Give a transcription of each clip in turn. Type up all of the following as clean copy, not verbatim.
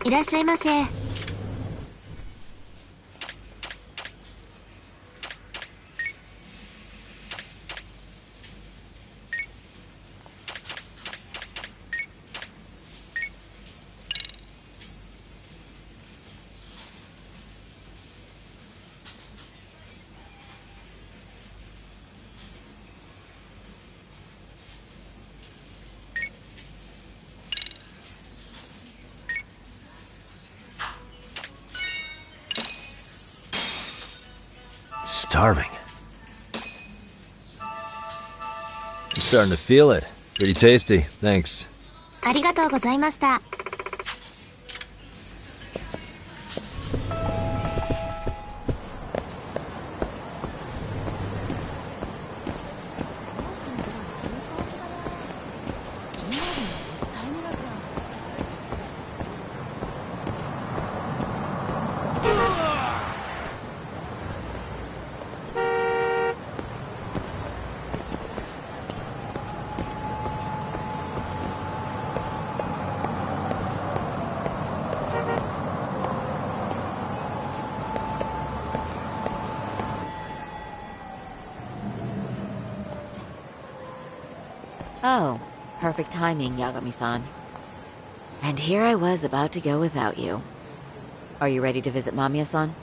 いらっしゃいませ。Starving. I'm starting to feel it. Pretty tasty, thanks. ありがとうございました。Oh, perfect timing, Yagami-san. And here I was about to go without you. Are you ready to visit Mamiya-san?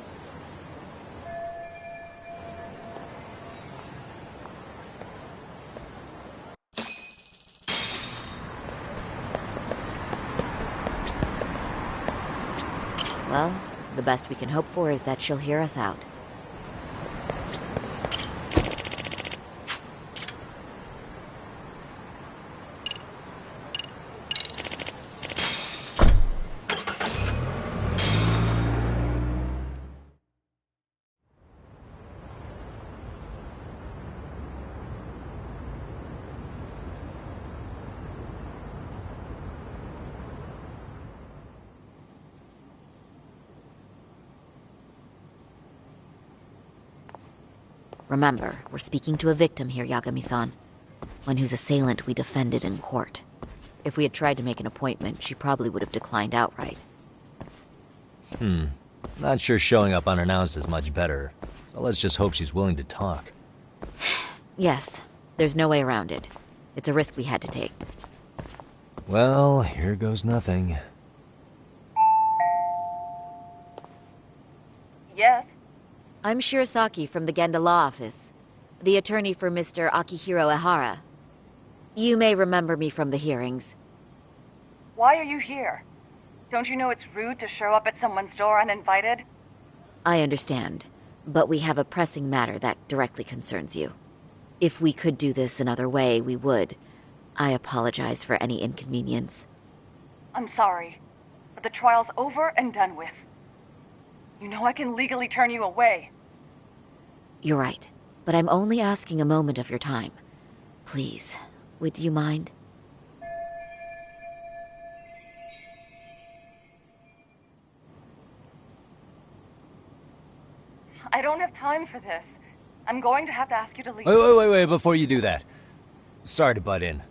Well, the best we can hope for is that she'll hear us out. Remember, we're speaking to a victim here, Yagami-san. One whose assailant we defended in court. If we had tried to make an appointment, she probably would have declined outright. Not sure showing up unannounced is much better. So let's just hope she's willing to talk. Yes, there's no way around it. It's a risk we had to take. Well, here goes nothing. Yes? I'm Shirasaki from the Genda Law Office, the attorney for Mr. Akihiro Ehara. You may remember me from the hearings. Why are you here? Don't you know it's rude to show up at someone's door uninvited? I understand, but we have a pressing matter that directly concerns you. If we could do this another way, we would. I apologize for any inconvenience. I'm sorry, but the trial's over and done with. You know I can legally turn you away. You're right, but I'm only asking a moment of your time. Please, would you mind? I don't have time for this. I'm going to have to ask you to leave. Wait, before you do that. Sorry to butt in.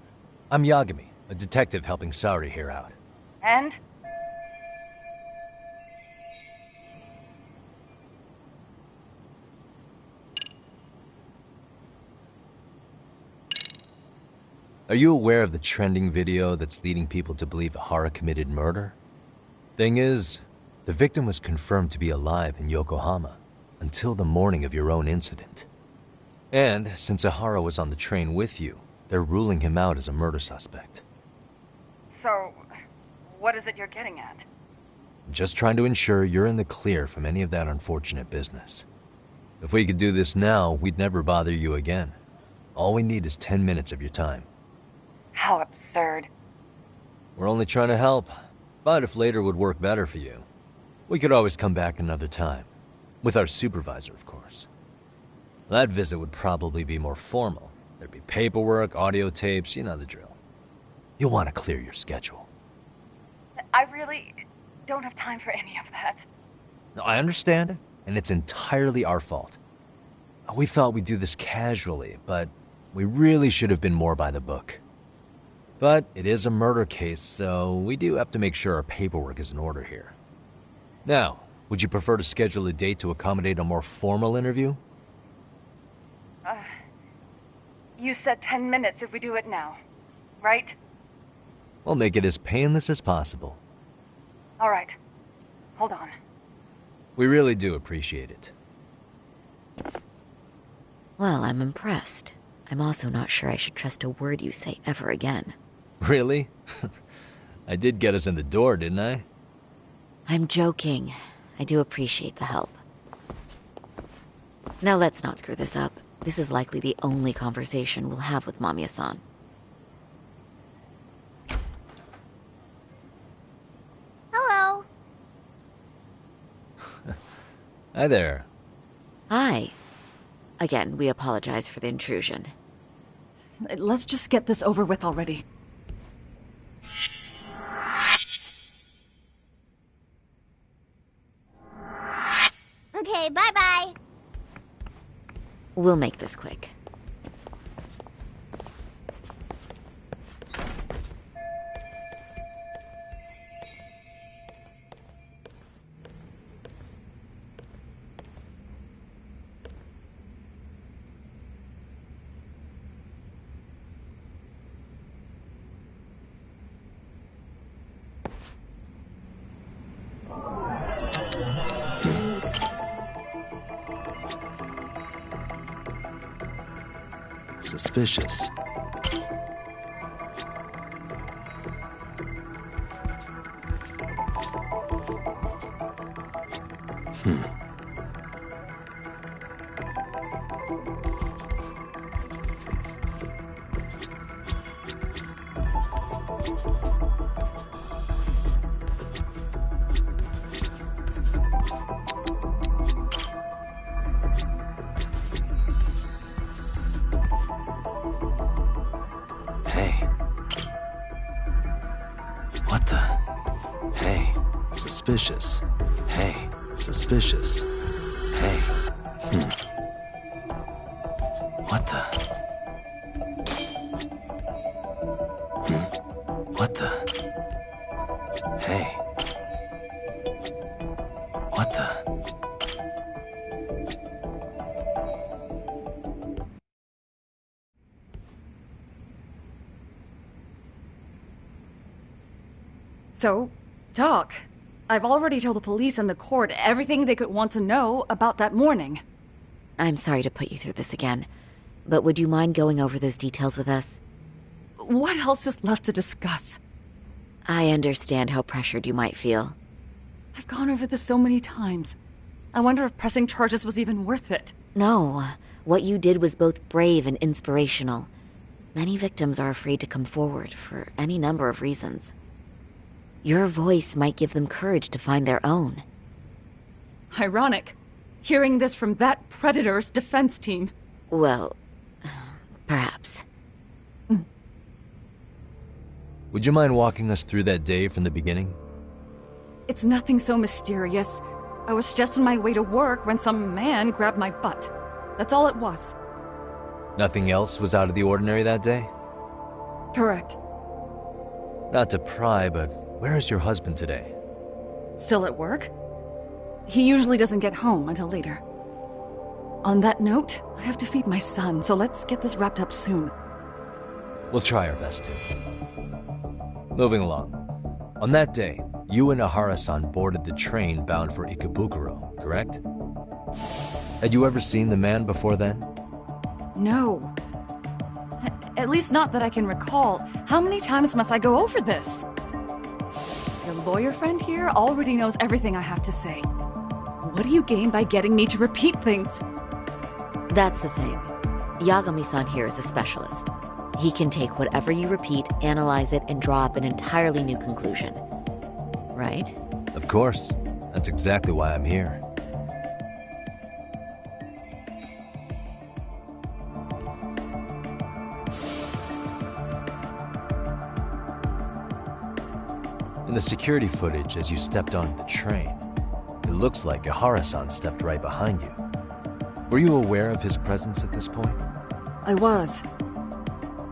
I'm Yagami, a detective helping Saori here out. And? Are you aware of the trending video that's leading people to believe Ehara committed murder? Thing is, the victim was confirmed to be alive in Yokohama until the morning of your own incident. And since Ehara was on the train with you, they're ruling him out as a murder suspect. So, what is it you're getting at? I'm just trying to ensure you're in the clear from any of that unfortunate business. If we could do this now, we'd never bother you again. All we need is 10 minutes of your time. How absurd. We're only trying to help, but if later would work better for you, we could always come back another time. With our supervisor, of course. That visit would probably be more formal. There'd be paperwork, audio tapes, you know the drill. You'll want to clear your schedule. I really don't have time for any of that. No, I understand, and it's entirely our fault. We thought we'd do this casually, but we really should have been more by the book. But it is a murder case, so we do have to make sure our paperwork is in order here. Now, would you prefer to schedule a date to accommodate a more formal interview? You said 10 minutes if we do it now, right? We'll make it as painless as possible. All right. Hold on. We really do appreciate it. Well, I'm impressed. I'm also not sure I should trust a word you say ever again. Really? I did get us in the door, didn't I? I'm joking. I do appreciate the help. Now let's not screw this up. This is likely the only conversation we'll have with Mamiya-san. Hello. Hi there. Hi. Again, we apologize for the intrusion. Let's just get this over with already. Okay, bye-bye. We'll make this quick. Suspicious. Hey. What the? Hey. Suspicious. Hey. Suspicious. Hey. What the? What the? Hey. What the? So, Doc, I've already told the police and the court everything they could want to know about that morning. I'm sorry to put you through this again, but would you mind going over those details with us? What else is left to discuss? I understand how pressured you might feel. I've gone over this so many times. I wonder if pressing charges was even worth it. No, what you did was both brave and inspirational. Many victims are afraid to come forward for any number of reasons. Your voice might give them courage to find their own. Ironic, hearing this from that predator's defense team. Well, perhaps. Would you mind walking us through that day from the beginning? It's nothing so mysterious. I was just on my way to work when some man grabbed my butt. That's all it was. Nothing else was out of the ordinary that day? Correct. Not to pry, but where is your husband today? Still at work? He usually doesn't get home until later. On that note, I have to feed my son, so let's get this wrapped up soon. We'll try our best to. Moving along. On that day, you and Ahara-san boarded the train bound for Ikebukuro, correct? Had you ever seen the man before then? No. At least not that I can recall. How many times must I go over this? Your lawyer friend here already knows everything I have to say. What do you gain by getting me to repeat things? That's the thing. Yagami-san here is a specialist. He can take whatever you repeat, analyze it, and draw up an entirely new conclusion. Right? Of course. That's exactly why I'm here. In the security footage as you stepped onto the train, it looks like Ahara-san stepped right behind you. Were you aware of his presence at this point? I was.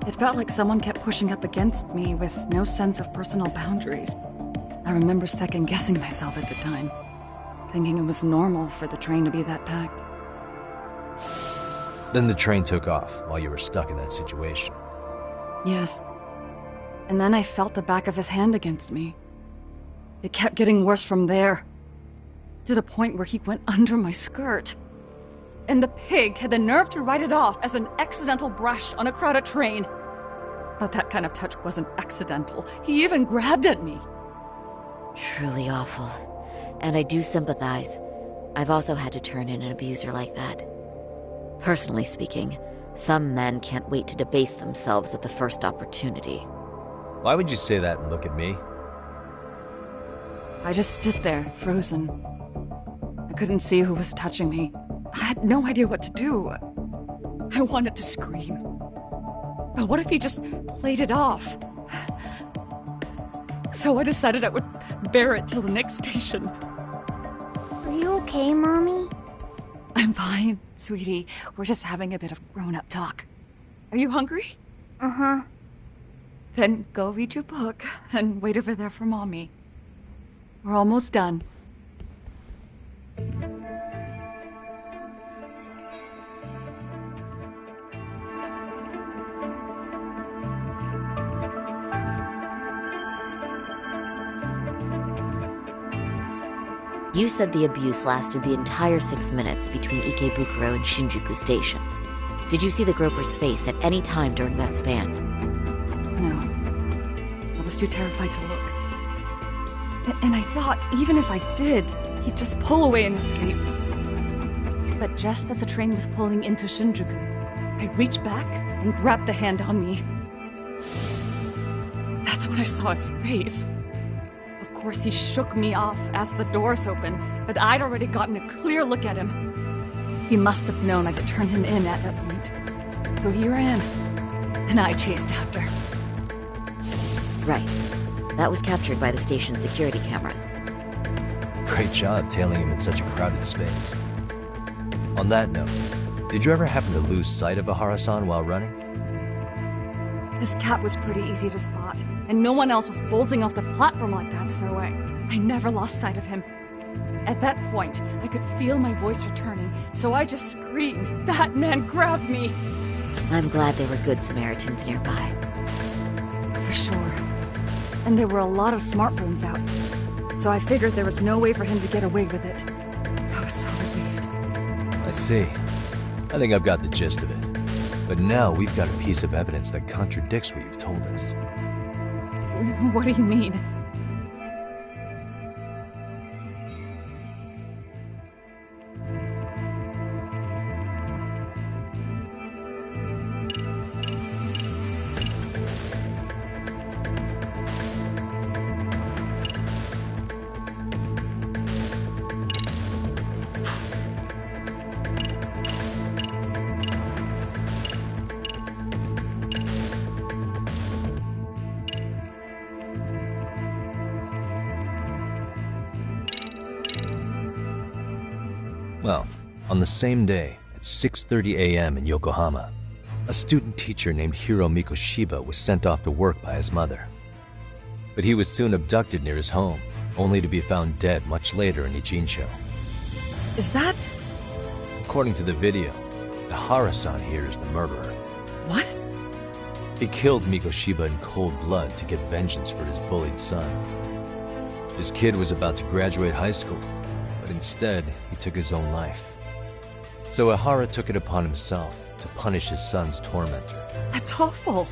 It felt like someone kept pushing up against me with no sense of personal boundaries. I remember second-guessing myself at the time, thinking it was normal for the train to be that packed. Then the train took off while you were stuck in that situation. Yes. And then I felt the back of his hand against me. It kept getting worse from there, to the point where he went under my skirt. And the pig had the nerve to write it off as an accidental brush on a crowded train. But that kind of touch wasn't accidental. He even grabbed at me. Truly awful. And I do sympathize. I've also had to turn in an abuser like that. Personally speaking, some men can't wait to debase themselves at the first opportunity. Why would you say that and look at me? I just stood there, frozen. I couldn't see who was touching me. I had no idea what to do. I wanted to scream. But what if he just played it off? So I decided I would bear it till the next station. Are you okay, Mommy? I'm fine, sweetie. We're just having a bit of grown-up talk. Are you hungry? Uh-huh. Then go read your book and wait over there for Mommy. We're almost done. You said the abuse lasted the entire 6 minutes between Ikebukuro and Shinjuku Station. Did you see the groper's face at any time during that span? No. I was too terrified to look. And I thought, even if I did, he'd just pull away and escape. But just as the train was pulling into Shinjuku, I reached back and grabbed the hand on me. That's when I saw his face. Of course, he shook me off as the doors opened, but I'd already gotten a clear look at him. He must have known I could turn him in at that point. So he ran, and I chased after. Right. That was captured by the station's security cameras. Great job tailing him in such a crowded space. On that note, did you ever happen to lose sight of Ahara-san while running? His cat was pretty easy to spot, and no one else was bolting off the platform like that, so I never lost sight of him. At that point, I could feel my voice returning, so I just screamed, "That man grabbed me!" I'm glad there were good Samaritans nearby. For sure. And there were a lot of smartphones out, so I figured there was no way for him to get away with it. I was so relieved. I see. I think I've got the gist of it. But now we've got a piece of evidence that contradicts what you've told us. What do you mean? Well, on the same day, at 6:30 a.m. in Yokohama, a student teacher named Hiro Mikoshiba was sent off to work by his mother. But he was soon abducted near his home, only to be found dead much later in Ijincho. Is that... According to the video, Ahara-san here is the murderer. what? He killed Mikoshiba in cold blood to get vengeance for his bullied son. His kid was about to graduate high school, but instead, he took his own life. So Ahara took it upon himself to punish his son's tormentor. That's awful.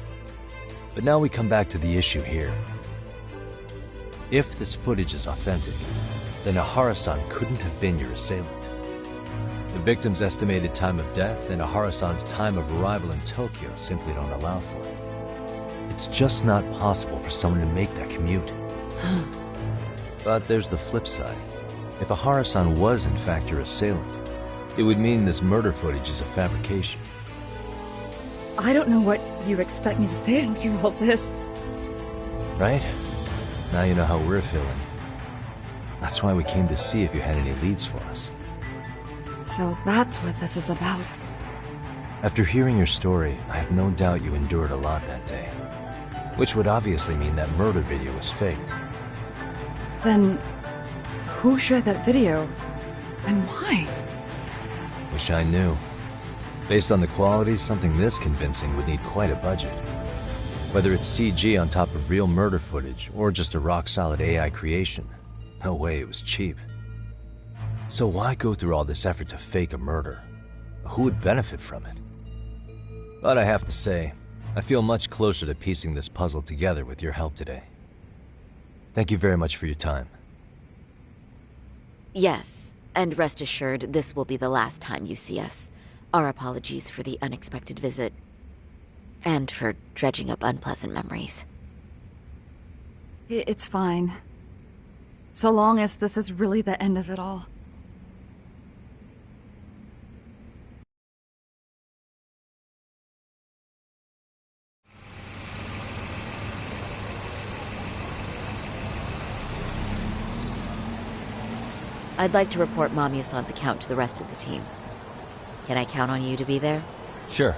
But now we come back to the issue here. If this footage is authentic, then Ahara-san couldn't have been your assailant. The victim's estimated time of death and Ahara-san's time of arrival in Tokyo simply don't allow for it. It's just not possible for someone to make that commute. But there's the flip side. If Ahara-san was in fact your assailant, it would mean this murder footage is a fabrication. I don't know what you expect me to say after all this. Right? Now you know how we're feeling. That's why we came to see if you had any leads for us. So that's what this is about. After hearing your story, I have no doubt you endured a lot that day. Which would obviously mean that murder video was faked. Then, who shared that video? And why? Wish I knew. Based on the quality, something this convincing would need quite a budget. Whether it's CG on top of real murder footage, or just a rock-solid AI creation, no way it was cheap. So why go through all this effort to fake a murder? Who would benefit from it? But I have to say, I feel much closer to piecing this puzzle together with your help today. Thank you very much for your time. Yes, and rest assured this will be the last time you see us. Our apologies for the unexpected visit. And for dredging up unpleasant memories. It's fine. So long as this is really the end of it all. I'd like to report Mamiya-san's account to the rest of the team. Can I count on you to be there? Sure.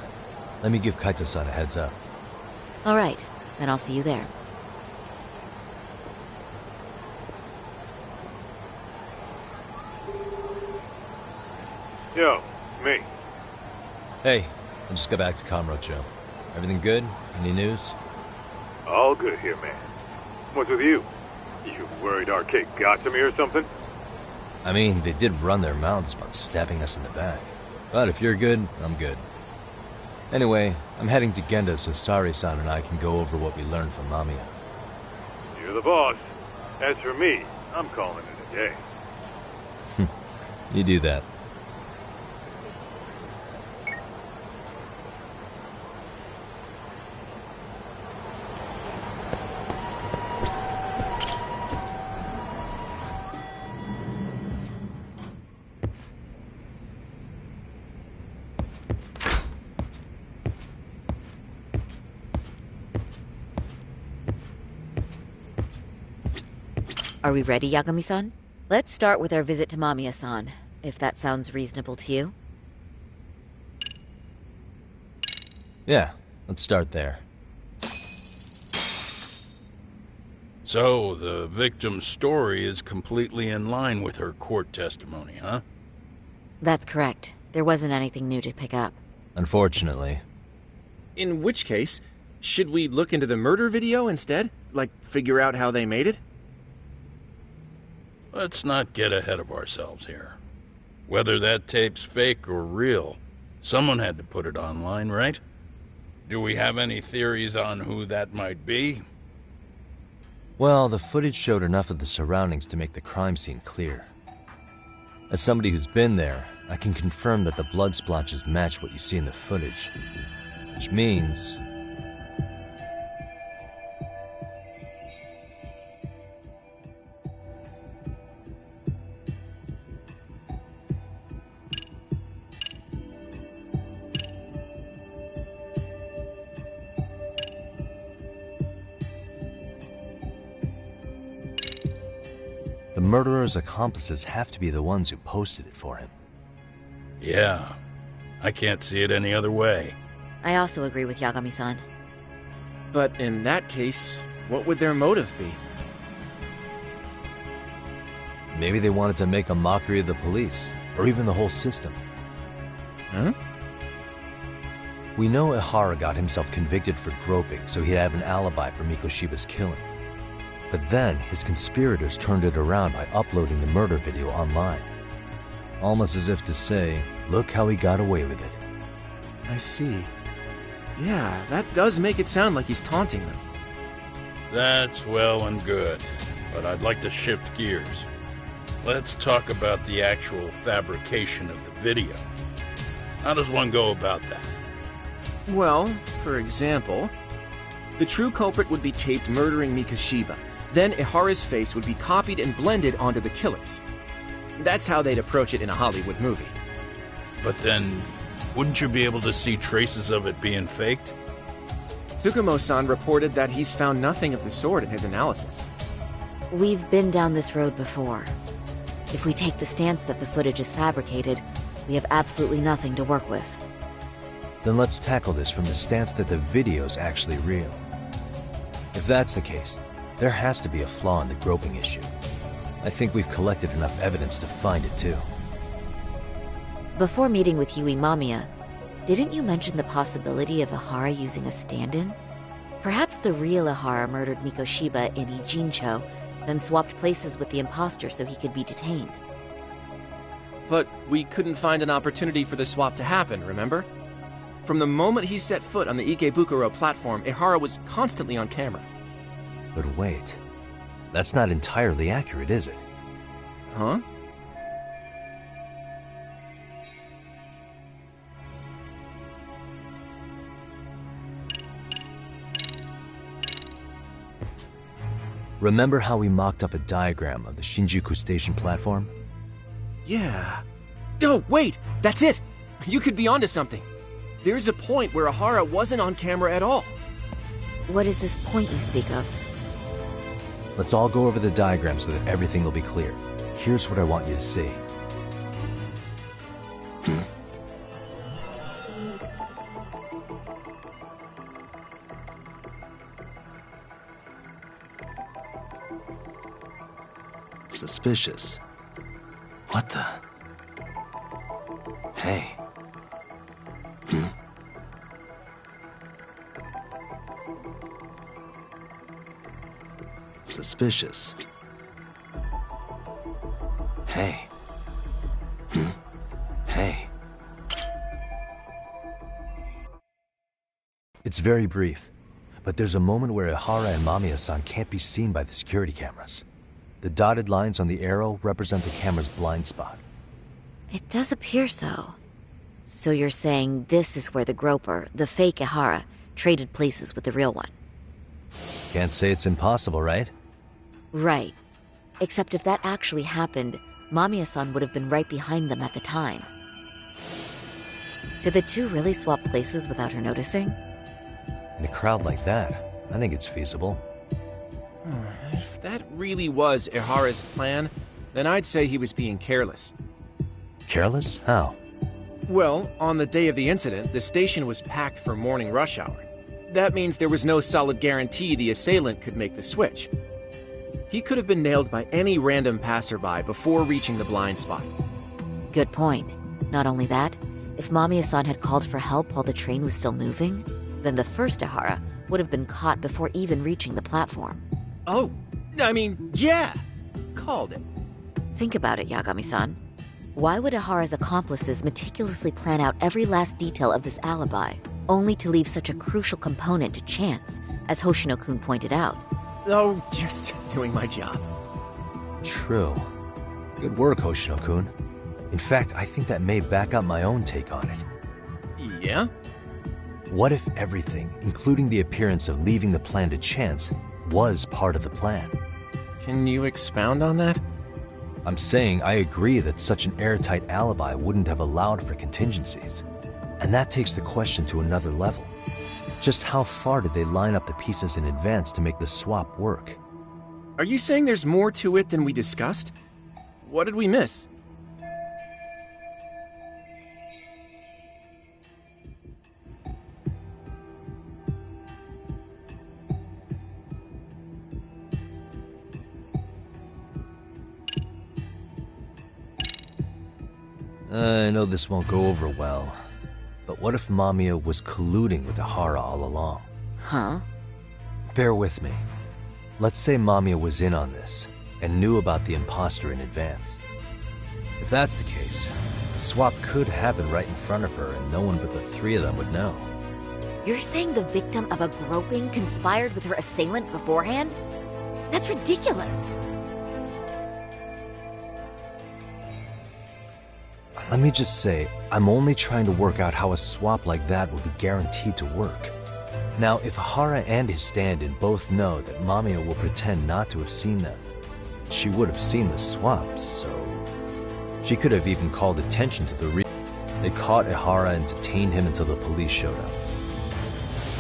Let me give Kaito-san a heads up. All right, then I'll see you there. Yo, me. Hey, I just got back to Kamurocho. Everything good? Any news? All good here, man. What's with you? You worried Arcade got to me or something? I mean, they did run their mouths about stabbing us in the back. But if you're good, I'm good. Anyway, I'm heading to Genda so Sari-san and I can go over what we learned from Mamiya. You're the boss. As for me, I'm calling it a day. You do that. Are we ready, Yagami-san? Let's start with our visit to Mamiya-san, if that sounds reasonable to you. Yeah, let's start there. So, the victim's story is completely in line with her court testimony, huh? That's correct. There wasn't anything new to pick up. Unfortunately. In which case, should we look into the murder video instead? Like, figure out how they made it? Let's not get ahead of ourselves here. Whether that tape's fake or real, someone had to put it online, right? Do we have any theories on who that might be? Well, the footage showed enough of the surroundings to make the crime scene clear. As somebody who's been there, I can confirm that the blood splotches match what you see in the footage. Which means... the murderer's accomplices have to be the ones who posted it for him. Yeah, I can't see it any other way. I also agree with Yagami-san. But in that case, what would their motive be? Maybe they wanted to make a mockery of the police, or even the whole system. Huh? We know Ihara got himself convicted for groping, so he'd have an alibi for Mikoshiba's killing. But then, his conspirators turned it around by uploading the murder video online. Almost as if to say, look how he got away with it. I see. Yeah, that does make it sound like he's taunting them. That's well and good, but I'd like to shift gears. Let's talk about the actual fabrication of the video. How does one go about that? Well, for example, the true culprit would be taped murdering Mikoshiba. Then Ihara's face would be copied and blended onto the killers. That's how they'd approach it in a Hollywood movie. But then, wouldn't you be able to see traces of it being faked? Tsukumo-san reported that he's found nothing of the sort in his analysis. We've been down this road before. If we take the stance that the footage is fabricated, we have absolutely nothing to work with. Then let's tackle this from the stance that the video's actually real. If that's the case, there has to be a flaw in the groping issue. I think we've collected enough evidence to find it too. Before meeting with Yui Mamiya, didn't you mention the possibility of Ihara using a stand-in? Perhaps the real Ihara murdered Mikoshiba in Ijincho, then swapped places with the imposter so he could be detained. But we couldn't find an opportunity for the swap to happen, remember? From the moment he set foot on the Ikebukuro platform, Ihara was constantly on camera. But wait, that's not entirely accurate, is it? Huh? Remember how we mocked up a diagram of the Shinjuku Station platform? Yeah. Oh, wait! That's it! You could be onto something. There's a point where Ihara wasn't on camera at all. What is this point you speak of? Let's all go over the diagram so that everything will be clear. Here's what I want you to see. Suspicious. What the? Hey. Suspicious. Hey. Hey. It's very brief, but there's a moment where Ihara and Mamiya-san can't be seen by the security cameras. The dotted lines on the arrow represent the camera's blind spot. It does appear so. So you're saying this is where the groper, the fake Ihara, traded places with the real one? Can't say it's impossible, right? Right. Except if that actually happened, Mamiya-san would have been right behind them at the time. Could the two really swap places without her noticing? In a crowd like that, I think it's feasible. If that really was Ihara's plan, then I'd say he was being careless. Careless? How? Well, on the day of the incident, the station was packed for morning rush hour. That means there was no solid guarantee the assailant could make the switch. He could have been nailed by any random passerby before reaching the blind spot. Good point. Not only that, if Mamiya-san had called for help while the train was still moving, then the first Ihara would have been caught before even reaching the platform. Oh, I mean, yeah! Called it. Think about it, Yagami-san. Why would Ihara's accomplices meticulously plan out every last detail of this alibi, only to leave such a crucial component to chance, as Hoshino-kun pointed out? Oh, just doing my job. True. Good work, Hoshino-kun. In fact, I think that may back up my own take on it. Yeah? What if everything, including the appearance of leaving the plan to chance, was part of the plan? Can you expound on that? I'm saying I agree that such an airtight alibi wouldn't have allowed for contingencies. And that takes the question to another level. Just how far did they line up the pieces in advance to make the swap work? Are you saying there's more to it than we discussed? What did we miss? I know this won't go over well, but what if Mamiya was colluding with Ihara all along? Huh? Bear with me. Let's say Mamiya was in on this, and knew about the imposter in advance. If that's the case, the swap could happen right in front of her and no one but the three of them would know. You're saying the victim of a groping conspired with her assailant beforehand? That's ridiculous! Let me just say, I'm only trying to work out how a swap like that would be guaranteed to work. Now, if Ihara and his stand-in both know that Mamiya will pretend not to have seen them, she would have seen the swap, so... She could have even called attention to the They caught Ihara and detained him until the police showed up.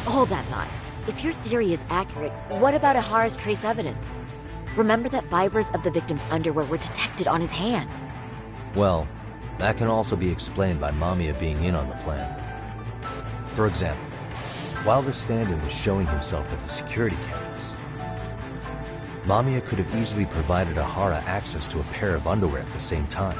Hold that thought. If your theory is accurate, what about Ihara's trace evidence? Remember that fibers of the victim's underwear were detected on his hand. Well, that can also be explained by Mamiya being in on the plan. For example, while the stand-in was showing himself at the security cameras, Mamiya could have easily provided Ahara access to a pair of underwear at the same time.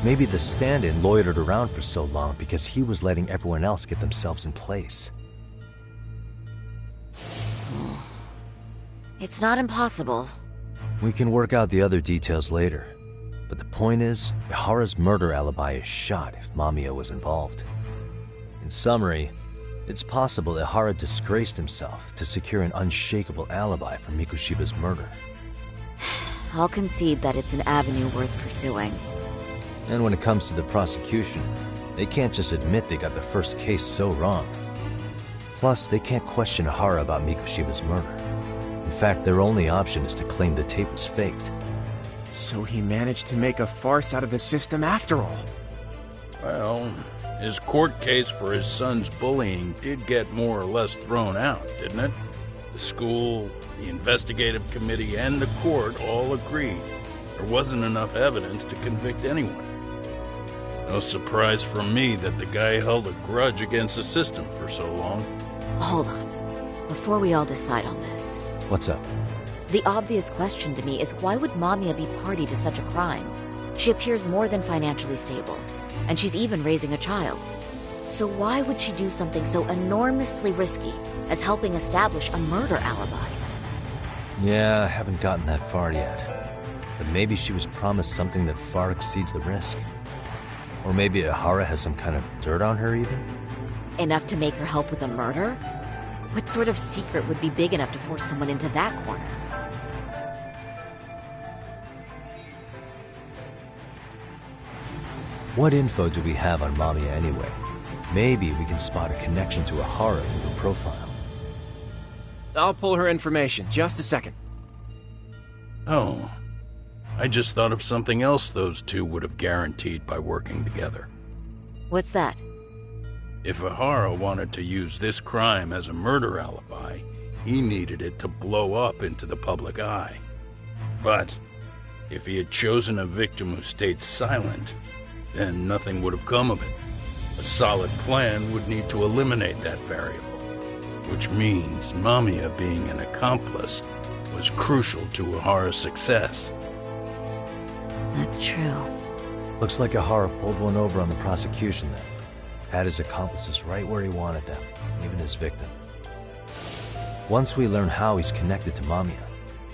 Maybe the stand-in loitered around for so long because he was letting everyone else get themselves in place. It's not impossible. We can work out the other details later, but the point is, Ihara's murder alibi is shot if Mamiya was involved. In summary, it's possible Ihara disgraced himself to secure an unshakable alibi for Mikushiba's murder. I'll concede that it's an avenue worth pursuing. And when it comes to the prosecution, they can't just admit they got the first case so wrong. Plus, they can't question Ihara about Mikushiba's murder. In fact, their only option is to claim the tape was faked. So he managed to make a farce out of the system after all. Well, his court case for his son's bullying did get more or less thrown out, didn't it? The school, the investigative committee, and the court all agreed there wasn't enough evidence to convict anyone. No surprise from me that the guy held a grudge against the system for so long. Hold on. Before we all decide on this. What's up? The obvious question to me is why would Mamiya be party to such a crime? She appears more than financially stable, and she's even raising a child. So why would she do something so enormously risky as helping establish a murder alibi? Yeah, I haven't gotten that far yet. But maybe she was promised something that far exceeds the risk. Or maybe Ihara has some kind of dirt on her even? Enough to make her help with a murder? What sort of secret would be big enough to force someone into that corner? What info do we have on Mamiya anyway? Maybe we can spot a connection to Ihara through her profile. I'll pull her information. Just a second. Oh, I just thought of something else those two would have guaranteed by working together. What's that? If Ihara wanted to use this crime as a murder alibi, he needed it to blow up into the public eye. But if he had chosen a victim who stayed silent, then nothing would have come of it. A solid plan would need to eliminate that variable, which means Mamiya being an accomplice was crucial to Ihara's success. That's true. Looks like Ihara pulled one over on the prosecution then. Had his accomplices right where he wanted them, even his victim. Once we learn how he's connected to Mamiya,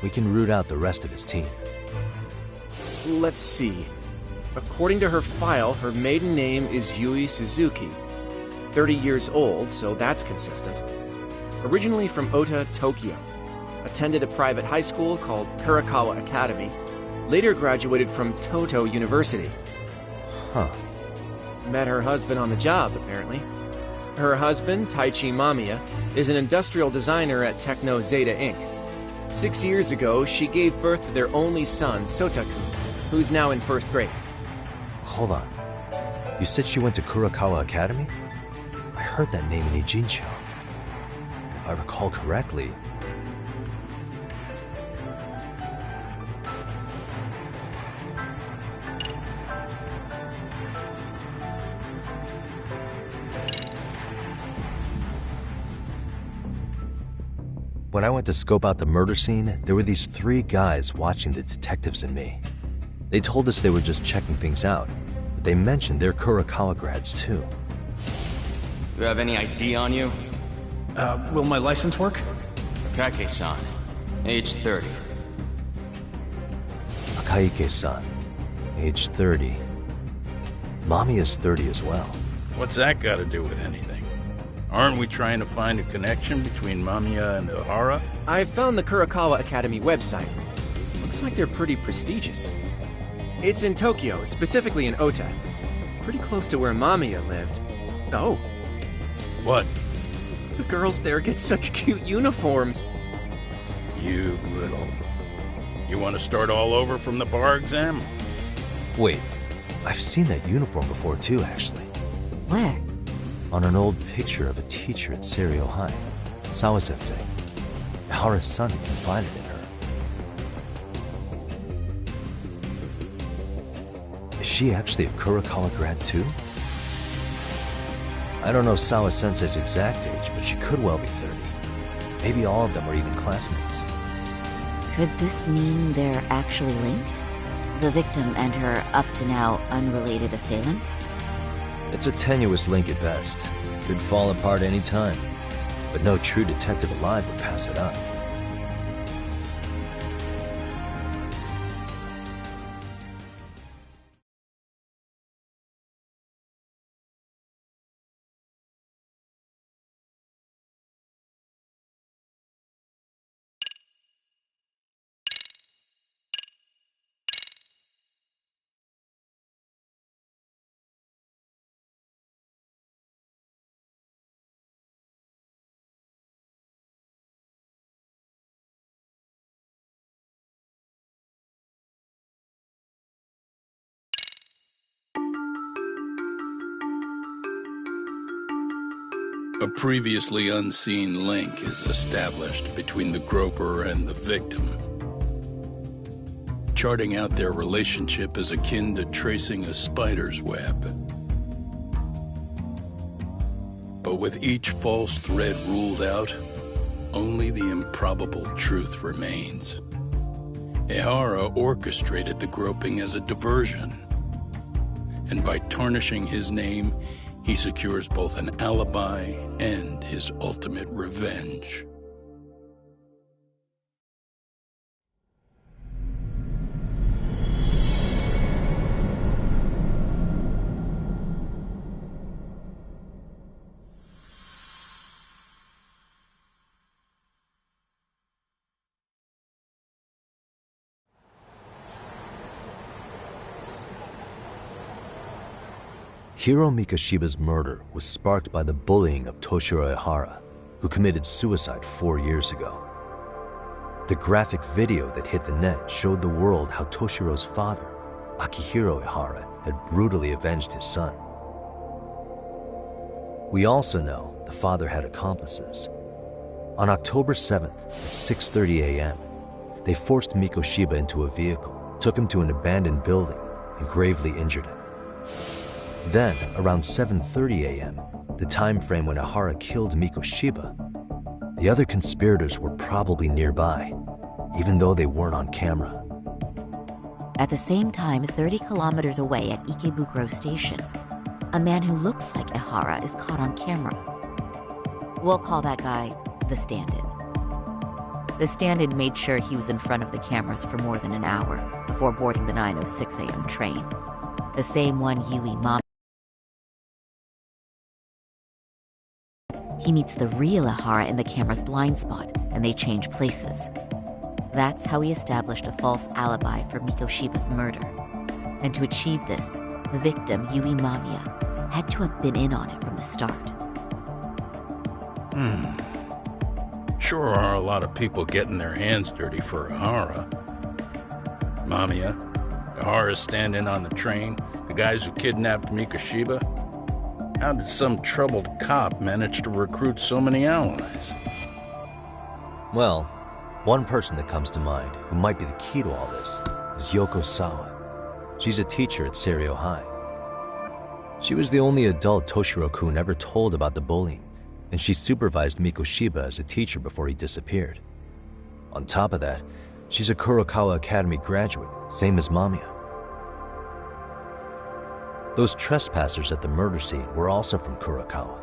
we can root out the rest of his team. Let's see. According to her file, her maiden name is Yui Suzuki. 30 years old, so that's consistent. Originally from Ota, Tokyo. Attended a private high school called Kurakawa Academy. Later graduated from Toto University. Huh. Met her husband on the job, apparently. Her husband, Taichi Mamiya, is an industrial designer at Techno Zeta Inc. 6 years ago, she gave birth to their only son, Sotaku, who's now in first grade. Hold on. You said she went to Kurakawa Academy? I heard that name in Ijincho. If I recall correctly... When I went to scope out the murder scene, there were these 3 guys watching the detectives and me. They told us they were just checking things out, but they mentioned they're Kurakawa grads too. You have any ID on you? Will my license work? Akake-san, age 30. Akaike-san, age 30. Mommy is 30 as well. What's that got to do with anything? Aren't we trying to find a connection between Mamiya and Ihara? I found the Kurakawa Academy website. Looks like they're pretty prestigious. It's in Tokyo, specifically in Ota. Pretty close to where Mamiya lived. Oh, What? the girls there get such cute uniforms. You little... You want to start all over from the bar exam? Wait, I've seen that uniform before too, actually. Where? On an old picture of a teacher at ZerØ High. Sawa-sensei. Ihara's son confided in her. Is she actually a Kurakawa grad too? I don't know Sawa-sensei's exact age, but she could well be 30. Maybe all of them were even classmates. Could this mean they're actually linked? The victim and her up-to-now unrelated assailant? It's a tenuous link at best. Could fall apart any time. But no true detective alive would pass it up. A previously unseen link is established between the groper and the victim. Charting out their relationship is akin to tracing a spider's web. But with each false thread ruled out, only the improbable truth remains. Ehara orchestrated the groping as a diversion, and by tarnishing his name, he secures both an alibi and his ultimate revenge. Hiro Mikoshiba's murder was sparked by the bullying of Toshiro Ehara, who committed suicide 4 years ago. The graphic video that hit the net showed the world how Toshiro's father, Akihiro Ehara, had brutally avenged his son. We also know the father had accomplices. On October 7th at 6:30 a.m., they forced Mikoshiba into a vehicle, took him to an abandoned building, and gravely injured him. Then, around 7:30 a.m., the time frame when Ehara killed Mikoshiba, the other conspirators were probably nearby, even though they weren't on camera. At the same time, 30 kilometers away at Ikebukuro Station, a man who looks like Ehara is caught on camera. We'll call that guy the stand-in. The stand-in made sure he was in front of the cameras for more than an hour before boarding the 9:06 a.m. train. The same one Yui Mami. He meets the real Ehara in the camera's blind spot, and they change places. That's how he established a false alibi for Mikoshiba's murder. And to achieve this, the victim, Yui Mamiya, had to have been in on it from the start. Sure are a lot of people getting their hands dirty for Ehara. Mamiya, Ehara's stand-in on the train, the guys who kidnapped Mikoshiba. How did some troubled cop manage to recruit so many allies? Well, one person that comes to mind who might be the key to all this is Yoko Sawa. She's a teacher at ZerØ High. She was the only adult Toshiro-kun ever told about the bullying, and she supervised Mikoshiba as a teacher before he disappeared. On top of that, she's a Kurokawa Academy graduate, same as Mamiya. Those trespassers at the murder scene were also from Kurokawa.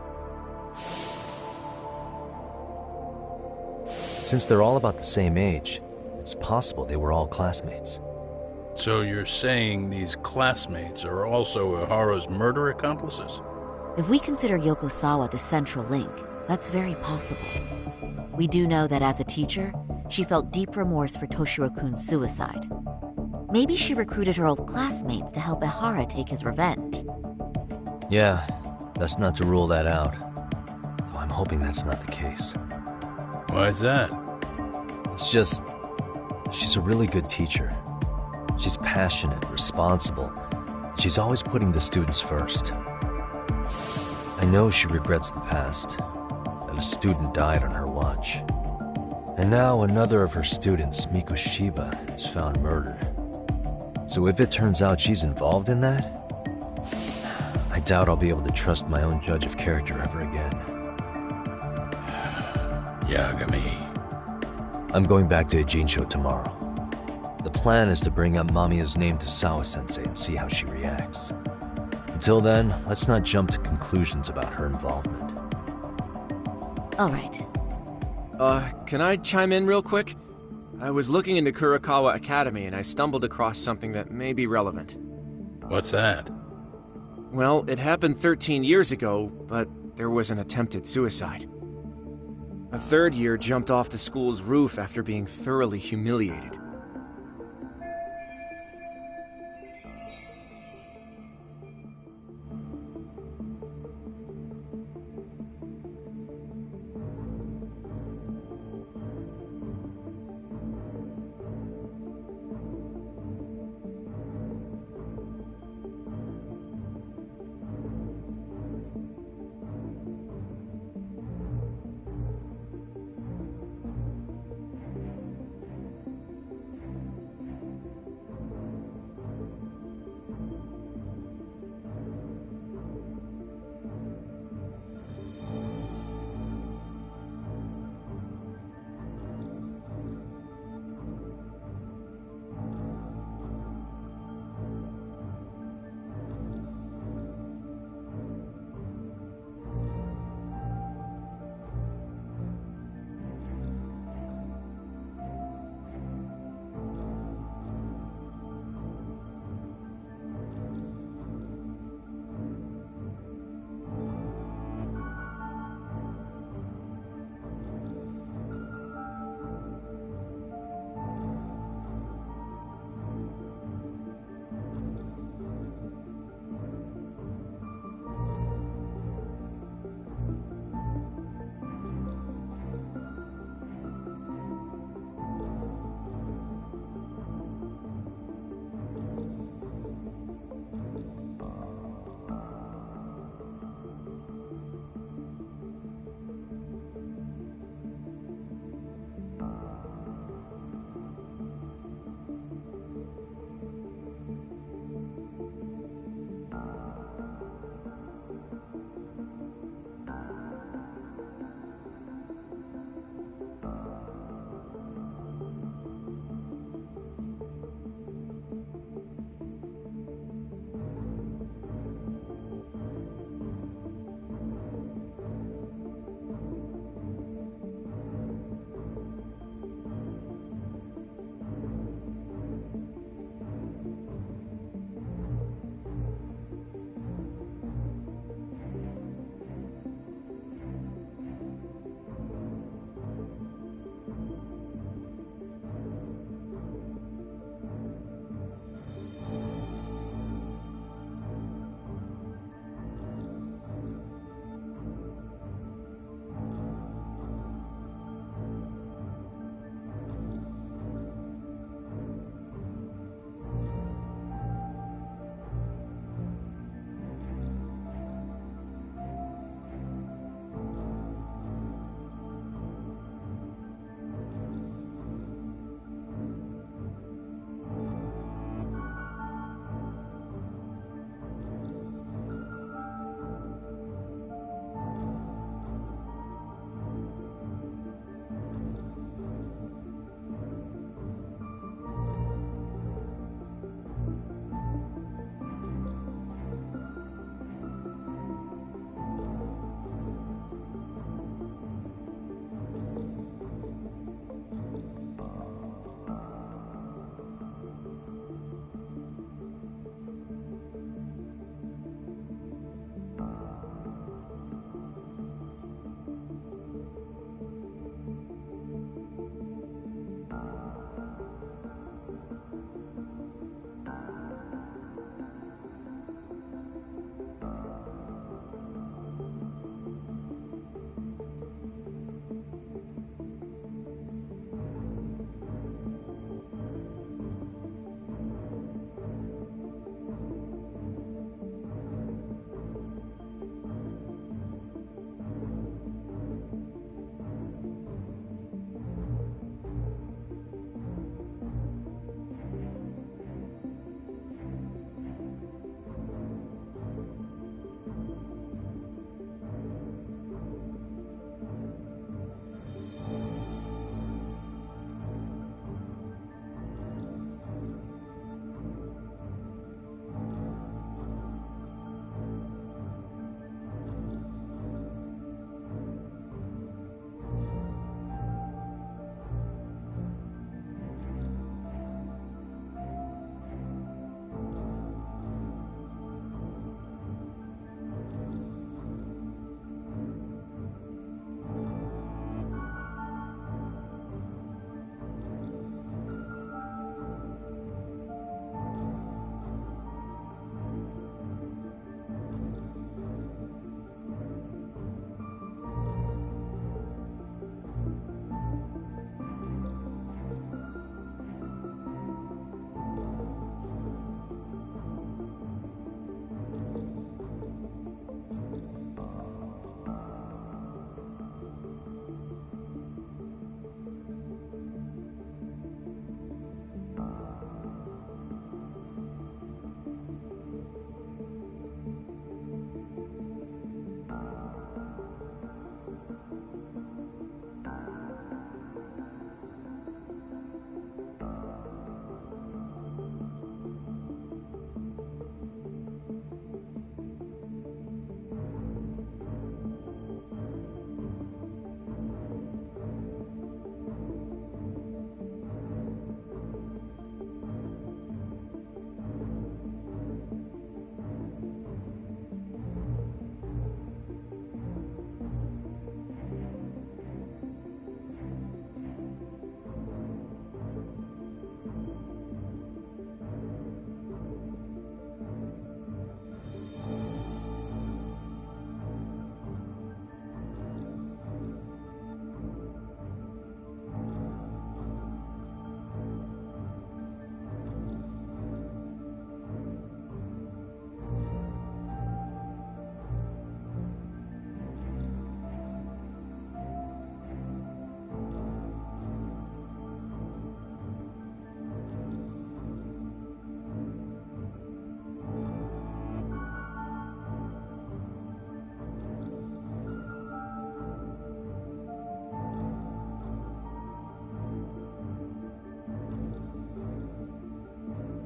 Since they're all about the same age, it's possible they were all classmates. So you're saying these classmates are also Ehara's murder accomplices? If we consider Yoko Sawa the central link, that's very possible. We do know that as a teacher, she felt deep remorse for Toshiro-kun's suicide. Maybe she recruited her old classmates to help Ehara take his revenge. Yeah, best not to rule that out. Though I'm hoping that's not the case. Why is that? It's just, she's a really good teacher. She's passionate, responsible, and she's always putting the students first. I know she regrets the past, that a student died on her watch. And now another of her students, Mikoshiba, is found murdered. So if it turns out she's involved in that, I doubt I'll be able to trust my own judge of character ever again. Yagami. I'm going back to Ijincho tomorrow. The plan is to bring up Mamiya's name to Sawa-sensei and see how she reacts. Until then, let's not jump to conclusions about her involvement. All right. Can I chime in real quick? I was looking into Kurakawa Academy and I stumbled across something that may be relevant. What's that? Well, it happened 13 years ago, but there was an attempted suicide. A third year jumped off the school's roof after being thoroughly humiliated.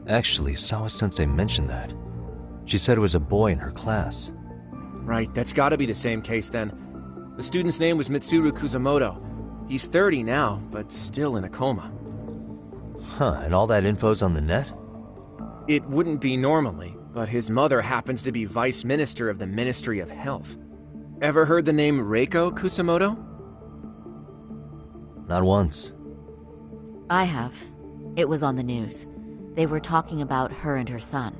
Actually, Sawa-sensei mentioned that. She said it was a boy in her class. Right, that's gotta be the same case then. The student's name was Mitsuru Kusamoto. He's 30 now, but still in a coma. Huh, and all that info's on the net? It wouldn't be normally, but his mother happens to be Vice Minister of the Ministry of Health. Ever heard the name Reiko Kusamoto? Not once. I have. It was on the news. They were talking about her and her son.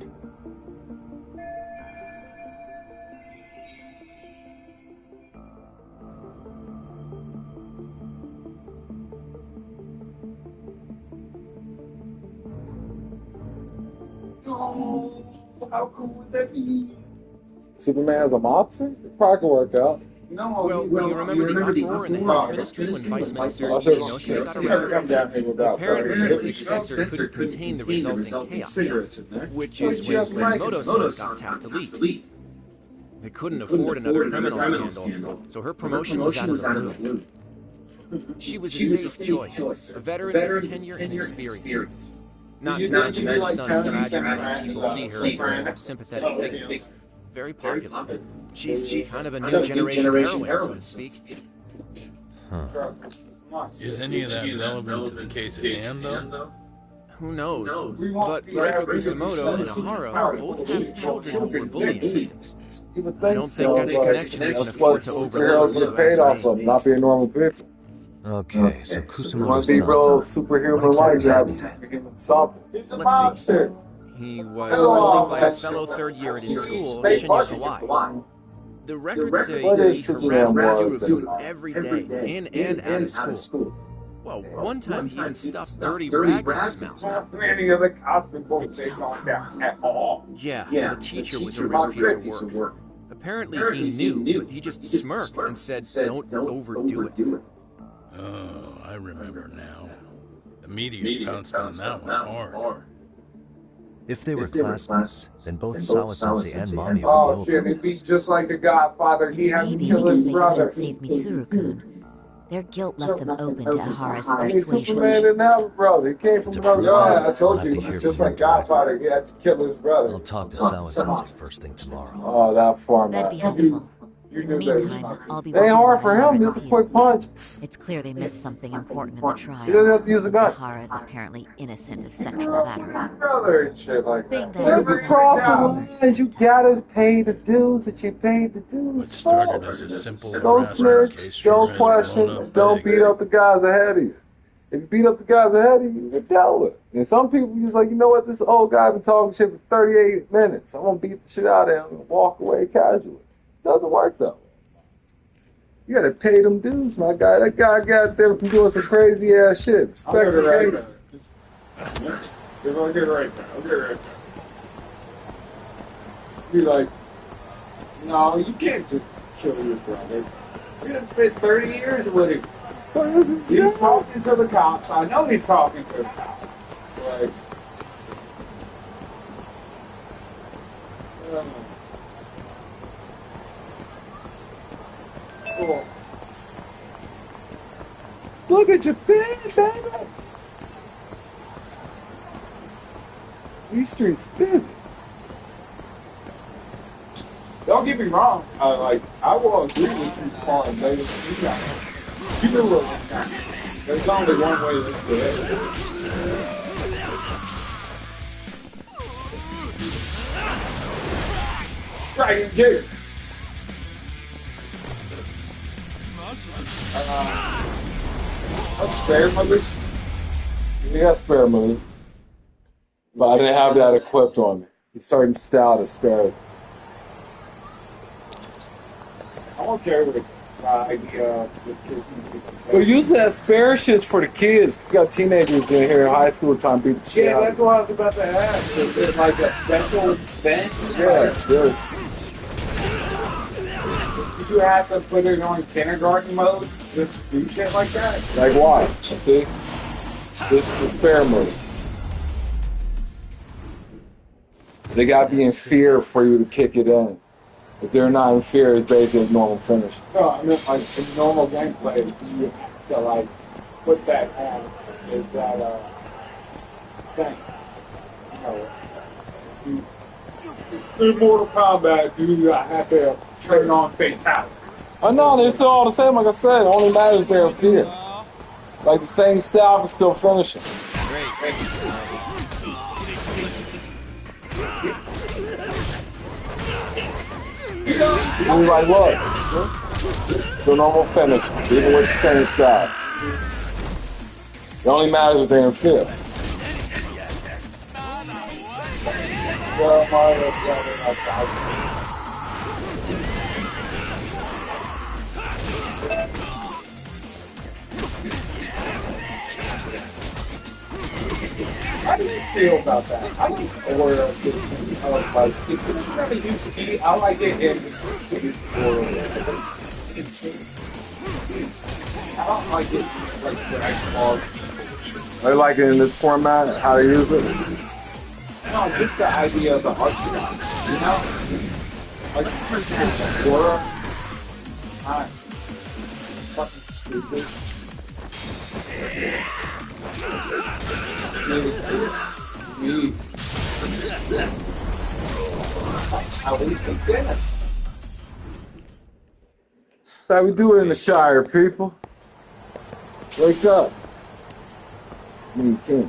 Oh, how cool would that be? Superman's a mobster? It probably can work out. No, well, do you remember the uproar in the health ministry when Vice Minister Ichinose got arrested? Apparently, his successor couldn't contain the resulting chaos, which is when Kusamoto's son got tapped to lead. They couldn't afford another criminal scandal, so her promotion was out of the blue. She was a safe choice, a veteran with tenure and experience. Not to mention his son's tragedy, and people see her as a more sympathetic figure. Very popular. She's kind of a new generation heroine, so to speak. Huh. Is any of that relevant to the case at hand, though? Who knows? But Reiko Kusamoto and Ahara both have children who were bullying victims. I don't think that's a connection we can afford to overlook. Superheroes get paid off of, not being normal people. Okay, so You want Kusamoto's to be real son. superhuman What like exactly that, happened? superhuman something. Let's see. He was bullied by a fellow third year at his school, Shinya Kawai. The records say What he is harassed Superman Mitsuru was? every day, in and out of school. Well, one time he even stuffed dirty rags in his mouth. Any of the costume books they don't have at all. Yeah, the teacher was a real piece of work. Apparently he knew, but he just smirked and said, "Don't overdo it." Oh, I remember now. The media pounced on that one hard. If they were classmates, then both Sawa-sensei and Mami would Oh know shit, about he'd be this. just like the Godfather. He had to Maybe kill because his they brother. couldn't save Mitsuru-kun. Their guilt left them open to Ahara's Superman persuasion. didn't have a brother. He came from To another prove God. that, I told I'll have you, to hear just from like your director. Godfather, he had to kill his brother. I'll talk to Sawa-sensei first thing tomorrow. Oh, that format. That'd be helpful. You In the knew that. meantime, I'll be It ain't working hard on for him. Ahara's Just a appeal. quick punch. It's clear they missed something important in the trial. He doesn't have to use a gun. Ahara is apparently innocent of sexual battery. Brother and shit like Big that. thing Never is cross that- the lines. You gotta pay the dues that you paid the dues. What started as a simple Don't harassment case snitch, sure don't has question, blown up don't big. beat up the guys ahead of you. If you beat up the guys ahead of you, you're dealt with. And some people just like, you know what, this old guy been talking shit for 38 minutes. I'm gonna beat the shit out of him and walk away casually. Doesn't work though. You gotta pay them dues, my guy. That guy got them from doing some crazy ass shit. Respect the case. You're gonna get right there. I'll get right there. Be like, no, you can't just kill your brother. You done spent 30 years with him. He's talking to the cops. I know he's talking to the cops. Like, cool. Look at your pen, baby. These streets busy. Don't get me wrong. I will agree with you, Paul, baby. You do what there's only one way this to end. Dragon Gear. Spare moves? We got spare move. But I didn't have that equipped on me. A certain style to spare. I don't care what the idea with kids. But usually that spare shit's for the kids. You got teenagers in here in high school trying to beat the shit out. Yeah, that's what I was about to ask. Is it like a special event? Yeah, sure. Did you have to put it on kindergarten mode? Just do shit like that? Like what? See? This is the spare mode. They gotta be in fear for you to kick it in. If they're not in fear, it's basically a normal finish. No, I mean, like, in normal gameplay, you have to, like, put that on. Is that, thing. In Mortal Kombat, dude, I had to turn on fatality. I know, they're still all the same, like I said. It only matters their fear. Like the same style, but still finishing. Like what? So normal finish, even with the same style. It only matters if they're in fear. How do you feel about that? I don't know where I was like, it's really used to be. I like it in I don't like it like Dragon Ball. I like it in this format, how to use it. No, just the idea of the art style, you know? Like, it's horror. Fucking stupid. Me. How we think that? That's how we do it in the Shire, people. Wake up. Me too.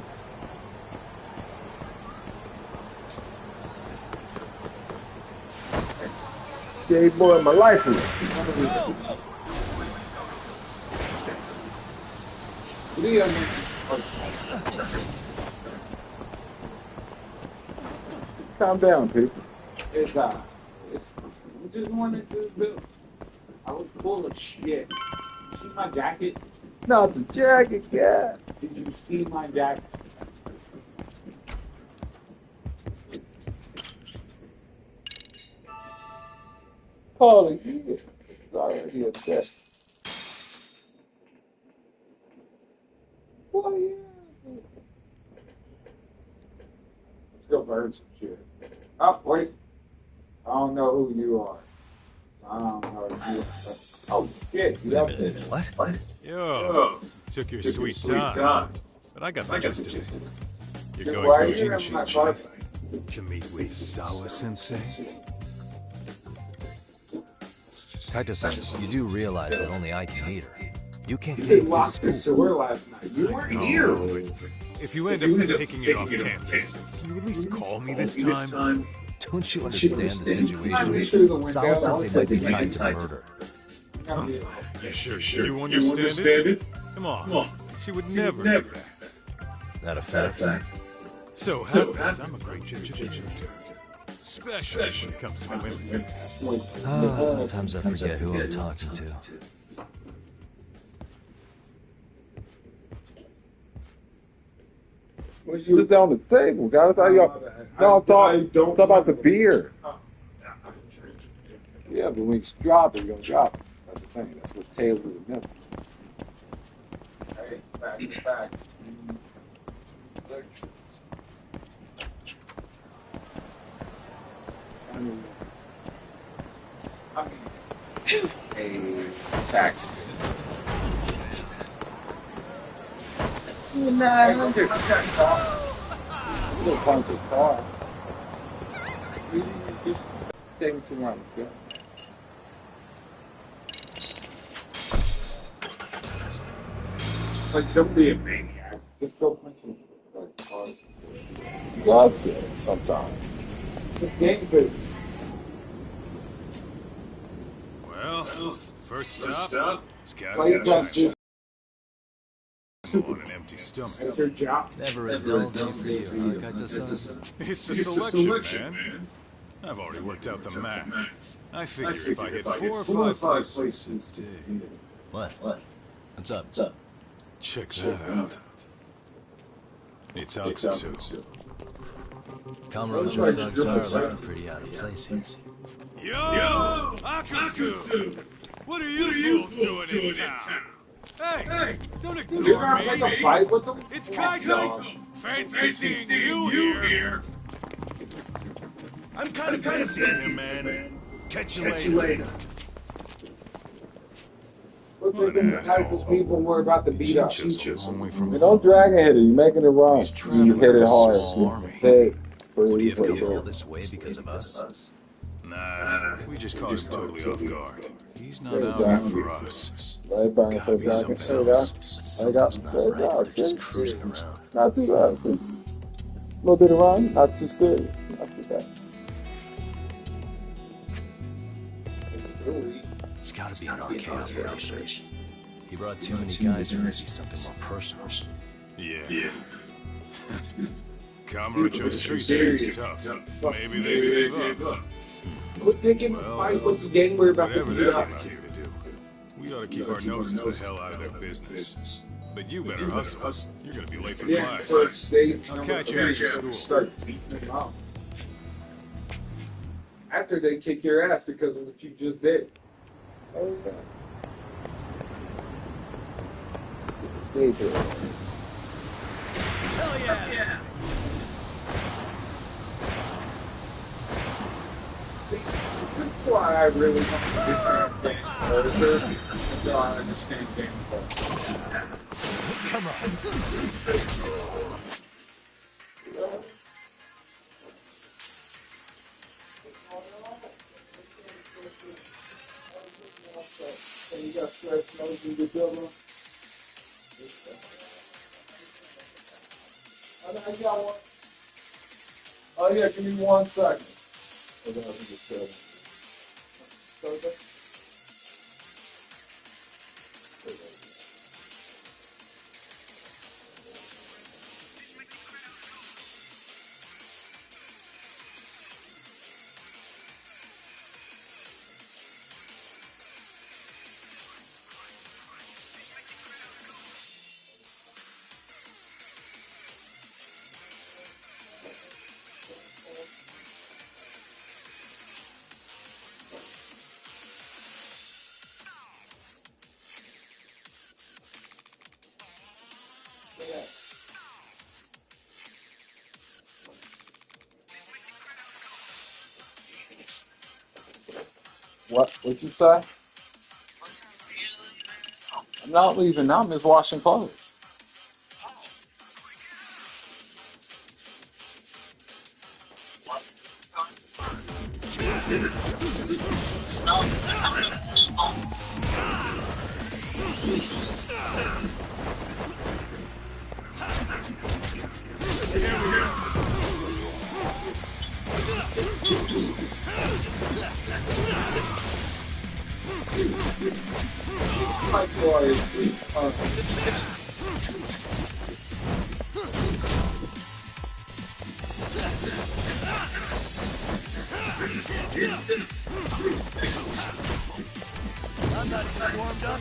Skateboard my life with it. Calm down, people. We just went into this building. I was full of shit. You see my jacket? Not the jacket, yeah. Did you see my jacket? Holy shit. It's already a death. Well, yeah. Let's go burn some shit. Oh, wait. I don't know who you are. I don't know who you are. Oh, shit. You have to. What? Yo, took your sweet time. But I got the gist of it. You're going to meet with Sawa-sensei? Kaito-san, you do realize that only I can meet her. You can't get into this school. Last night. You weren't here. If you end up taking it off campus, can you at least call me this time? Don't you understand the situation? Sawa-sensei might be tied to murder. You sure you understand it? Come on. She would never do that. That a fact? So happens I'm a great judge, especially when it comes to women. Sometimes I forget who I'm talking to. When you sit down at the table, guys, I'm talking about the beer. Yeah, but when you drop it, you're gonna drop it. That's the thing. That's what tables are meant. Hey, facts. Hey, tax. 900. Little bunch of car. You just take to run. Yeah. Like, don't be a maniac. Just go punch him. You got to sometimes. It's game food. Well, first stop, it's gotta be on an empty stomach. That's your job. Never a dull day for you, huh, Kaito-san? It's a selection, man. I've already worked out the math. I figure if I hit 4 or 5 places a day. What? What's up? Check that out. It's Akutsu. Kamurocho thugs are looking pretty out of place here. Yo! Akutsu! What are you fools doing in town? Hey! Don't ignore me! It's Kaito! Fancy seeing you here! I'm kind of busy here, man. Catch you later. What an asshole. People worry about the beat up. Just a long way from Don't drag a hitter. You're making it wrong. You hit it hard. Would he have come all this way because of us? Nah, we just caught him totally off guard. He's not out here for us. Gotta be something else. Just cruising around. Not too bad. See? A little bit around, not too serious. Not too bad. It's gotta be an RK operation. He brought too many guys for it to be something more personal. Yeah. Camarillo Street is tough. Maybe they gave up. Well, whatever they came out here to do, we ought to keep our noses the hell out of their business. But you better hustle. You're gonna be late for class. I'll catch you after school. After they kick your ass because of what you just did. Oh, yeah. Skateboard. Hell yeah! That's why I really want to understand game further, so I understand game further. Come on. You got fresh nose in the building. I got one. Oh yeah, give me 1 second. Oh, that was just What you say? I'm not leaving now. I'm just washing clothes. I'm not even warmed up.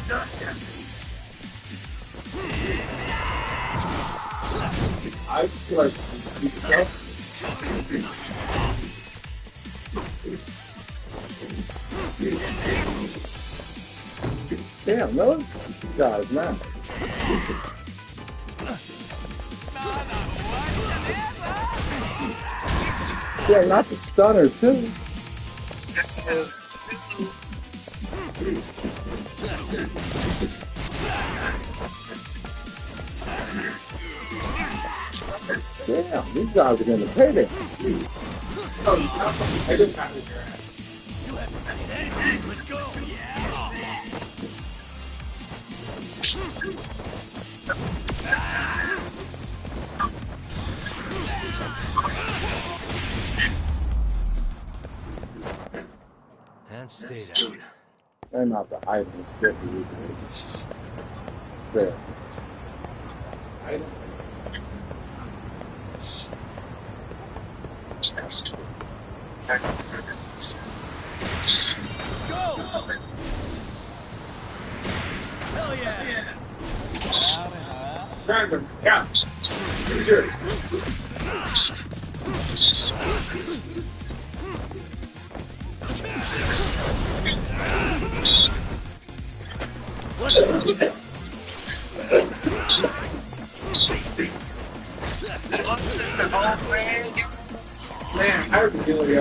I feel like damn, no, you guys, man. Yeah, not the stunner too. Damn, these guys are gonna pay them. I just got it there. You haven't seen anything. Let's go. And stay down. They're not the item set you. It's just there. Go! Hell yeah! Random, yeah. Cheers. Man, I really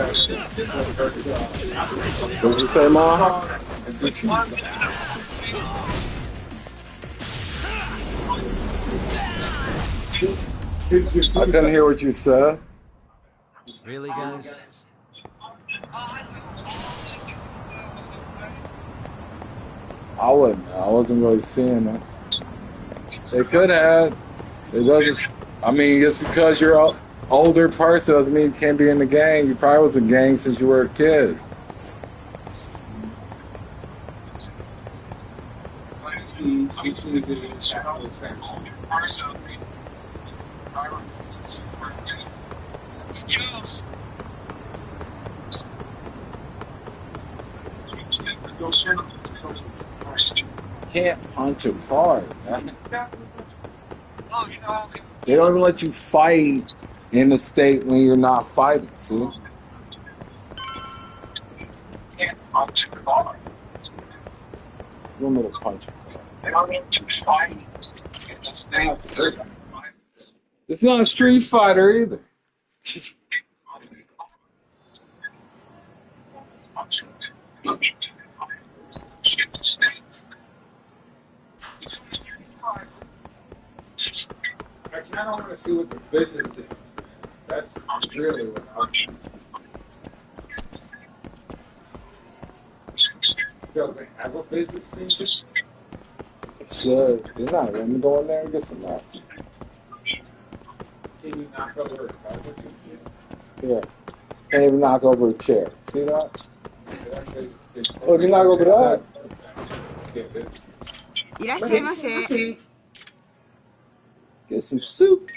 what did you say, Mom? I couldn't hear what you said. Really, guys? I wouldn't. I wasn't really seeing it. They could have. It doesn't. I mean, just because you're an older person doesn't mean you can't be in the gang. You probably was in the gang since you were a kid. Can't punch a card, man. They don't even let you fight in the state when you're not fighting, see? Can't punch a card. You want me to punch a card? They don't let you fight in the state. It's not a Street Fighter either. I kind of want to see what the business is. That's really what I'm. Does it have a business station? Sure. It's not. Let me go in there and get some nuts. Can you knock over a carpet? Yeah. Can't even knock over a chair. See that? Oh, you knock over that? Get some soup.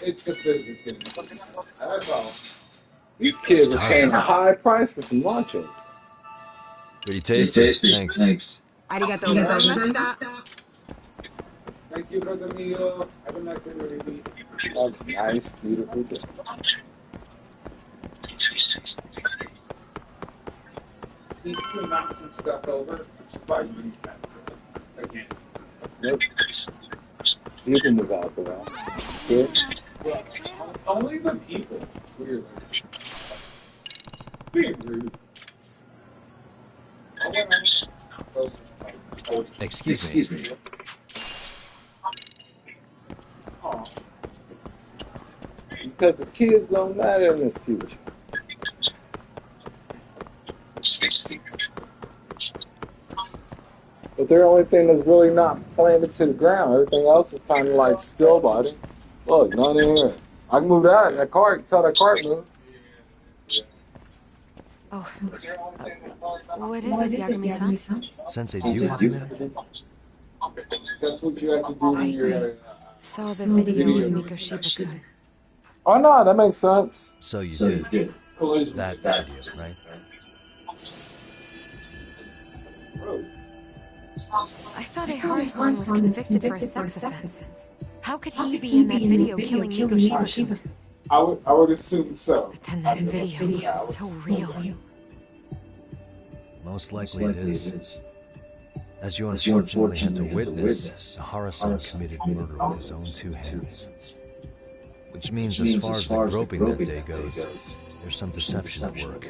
It's the business. That's all. These kids are paying a high price for some nachos. Pretty tasty. Thanks. Thank you for the meal. Have a nice day. Have a nice, beautiful day. See, you can knock some stuff over. Again. Nope. You can move out the way. Good. Yeah. Only the people. Weird. Being rude. Excuse me. Oh. Because the kids don't matter in this future. But they're the only thing that's really not planted to the ground. Everything else is kind of like still body. Look, none in here. I can move that cart. Tell that cart move. Oh. What is it, Yagami-san? Sensei, do you have a minute? That's what you have to do when you're... saw the video with Mikoshiba-kun. Oh, no, that makes sense. So you did. That video, right? I thought Ehara-san was convicted for a sex offense. How could he be in that video killing Mikoshiba-kun? I would assume so. But then that video is so real. Most likely it is. As you unfortunately had to witness, Ehara-san committed murder with his own two hands. Which means as far as the groping that day goes, there's some deception at work.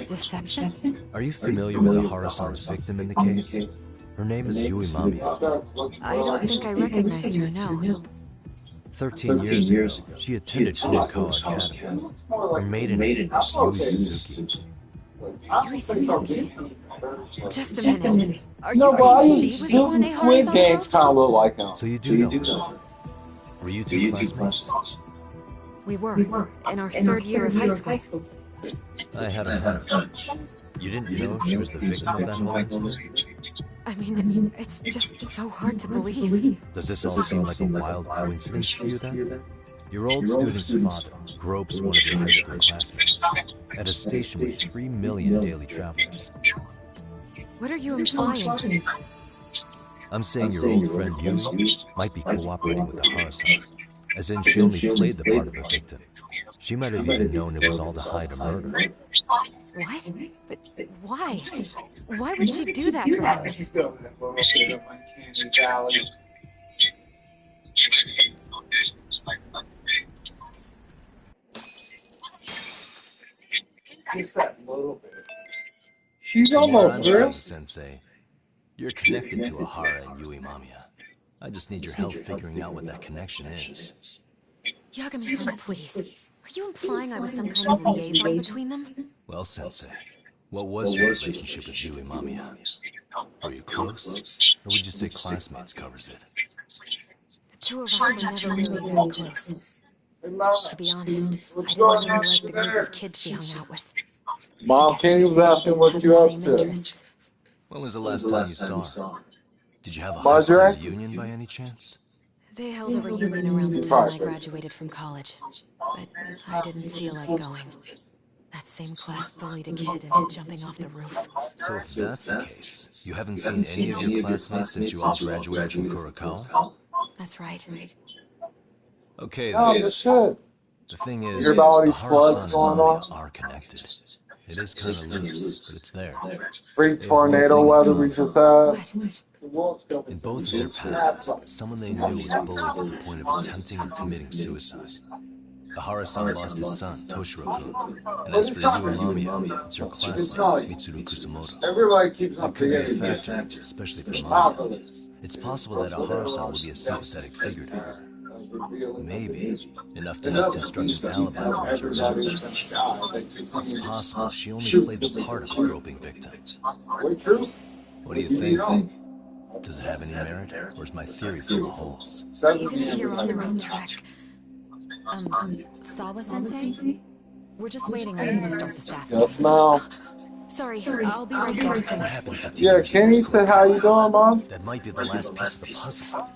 Deception? Are you familiar with Ehara-san's victim in the case? Her name is Yui Mamiya. I don't think I recognized her, no. 13 years ago, she attended Kuroko Academy. Her maiden name was Yui Suzuki. Yui Suzuki? Just a minute. Are No, you but saying she was the one Squid Ehara-san Games kind of look like him. So you do know her. Were you two classmates? We were, in our third year of high school. I had a hunch. You didn't know she was the victim of that whole incident? I mean, it's just so hard to believe. Does this all seem like a wild coincidence to you then? Your old student's father gropes one of your high school classmates at a station with 3 million daily travelers. What are you implying? I'm saying your old friend Yui might be cooperating with Ehara-san, as in she only played the part of the victim. She might have even known it was all to hide a murder. What? But why? Why would she do that for him? Just that little bit. She's almost You're real. on Sensei. You're connected to Ehara and Yui Mamiya. I just need your help figuring out what that connection is. Yagami-san, please. Are you implying I was some kind of liaison between them? Well, Sensei, what was your relationship with Yui Mamiya? Were you close? Or would you say classmates covers it? The two of us were never really that close. To be honest, I What's didn't going really on like the group there? of kids she hung out with. Mom, Kenny was asking what you up to. When was the last time you saw her? Did you have a high Marjorie? school reunion by any chance? They held a reunion around the time I graduated from college, but I didn't feel like going. That same class bullied a kid into jumping off the roof. So if that's the case, you haven't seen any of your classmates since you all graduated from Kurokawa? That's right. Okay, Oh, then. the shit. The thing You is, hear about all the these floods Hara-san and going on? Mamiya are connected. It is kind of loose, but it's there. Freak They have one tornado thing in weather we common. just had. In both of their pasts, someone they knew was bullied to the point of attempting or committing suicide. The Hara-san lost his son, Toshiro-kun, and as for Yui Mamiya, it's her classmate, Mitsuru Kusamoto. Everybody keeps on That could be a forgetting factor, especially for Mamiya. It's possible that a Hara-san will be a sympathetic figure to her. Maybe enough to help construct an alibi for her to revenge. It's possible she only played the part of a groping victim. What do you think? Does it have any merit, or is my theory full of holes? Even if you're on the right track. Sawa-sensei? We're just waiting on you to start the staff. Yes, ma'am. Sorry, I'll be right there. What happened 15 Yeah, years ago? Kenny said, how you doing, Mom? That might be the last piece of the puzzle.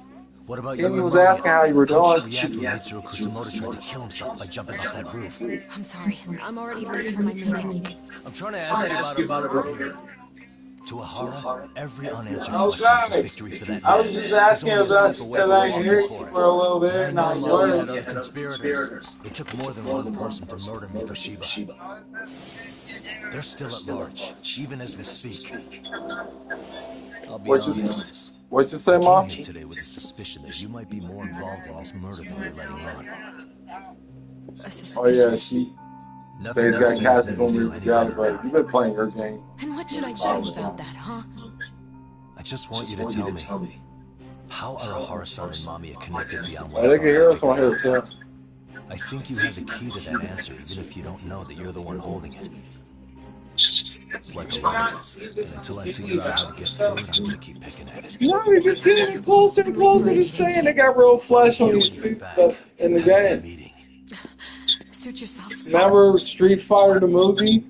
What about Kenny you was and Mamiya? asking how you were How'd doing. she react when Mitsuru Kusamoto tried to kill himself by jumping off that roof? I'm sorry, I'm already late for my meeting. I'm trying to ask you about a murder here. To a Hara, every unanswered question is a victory for that man. I was just asking He's only a about step away from I ain't hear walking you for for a little it. bit, And I and know I Mamiya had learned. other conspirators. It took more than one person to murder Mikoshiba. They're still at large, even as we speak. I'll be honest. What you say, I Mom? came here today with a suspicion that you might be more involved in this murder than you're letting on. A suspicion? Oh yeah, she. Nothing They you got say cast has it made on me me feel any together, better but about you've it. been playing your game. And what should I do about that, huh? I just want you to tell me, how are Hara-san and Mamiya connected beyond what They I've can hear us already on figured here out? too. I think you have the key to that answer, even if you don't know that you're the one holding it. It's like a lock, and until I figure out how to get through it, I'm gonna keep picking at it. No, they just getting closer and closer to saying they got real flesh on these streets in the game. Suit yourself. Remember Street Fighter the movie?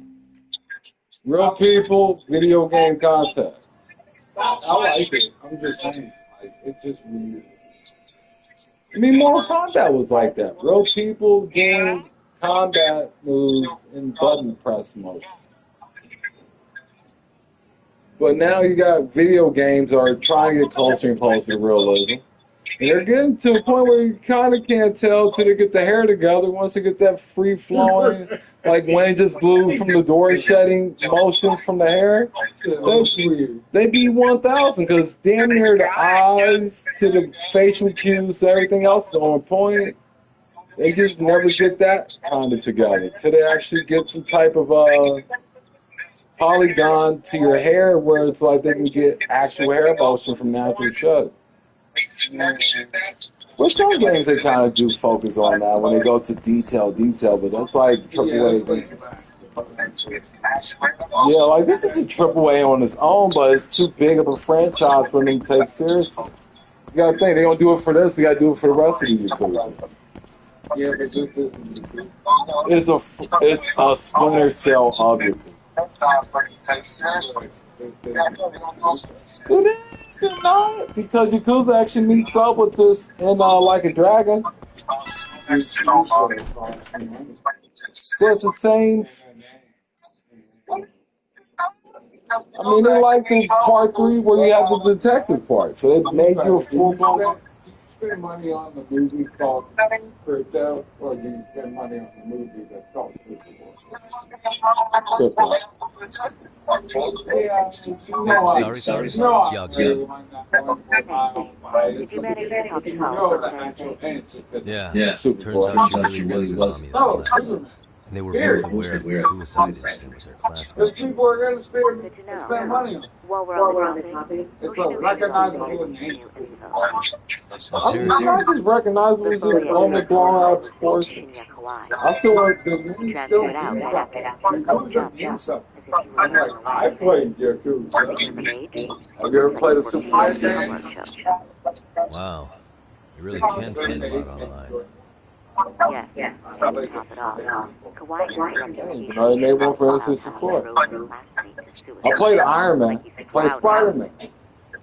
Real people, video game contest. I like it. I'm just saying, like, it's just weird. I mean, Mortal Kombat was like that. Real people, game, combat moves, and button press motion. But now you got video games are trying to get closer and closer to realism. And they're getting to a point where you kind of can't tell till they get the hair together. Once they get that free flowing, like when it just blew from the door shedding motion from the hair, they be 1,000 because damn near the eyes to the facial cues, everything else is on point. They just never get that kind of together till they actually get some type of polygon to your hair where it's like they can get actual hair motion from natural shedding. Well, some games they kind of do focus on that when they go to detail, but that's like AAA. Yeah, like this is a AAA on its own, but it's too big of a franchise for them to take seriously. You gotta think, they don't do it for this, they gotta do it for the rest of the Yakuza. Yeah, but this is it's a Splinter Cell of it. It is not, because Yakuza actually meets up with this in Like a Dragon. But it's the same. I mean, they like the part 3 where you have the detective part, so they made you a full-blown. Do you spend money on the movie called Crypto, or do you spend money on the movie that's called Crypto? Sorry. No, Yeah. Turns out she really was in Mamiya's class. And they were both aware of the suicide incident with their Because classmates. people are going to spend money on it. While we're on the topic, It's a recognizable name. Let's I hear mean, it. not just recognizable, it's just only blown out of proportion. I still want the name still means something. Yakuza means something. I'm like, I played Yakuza. Have you ever played a Super Mario game? Wow. You really can find a lot online. Yes, top it off. Kawhi No, they made one for N64. I played Iron Man. I played Spider-Man.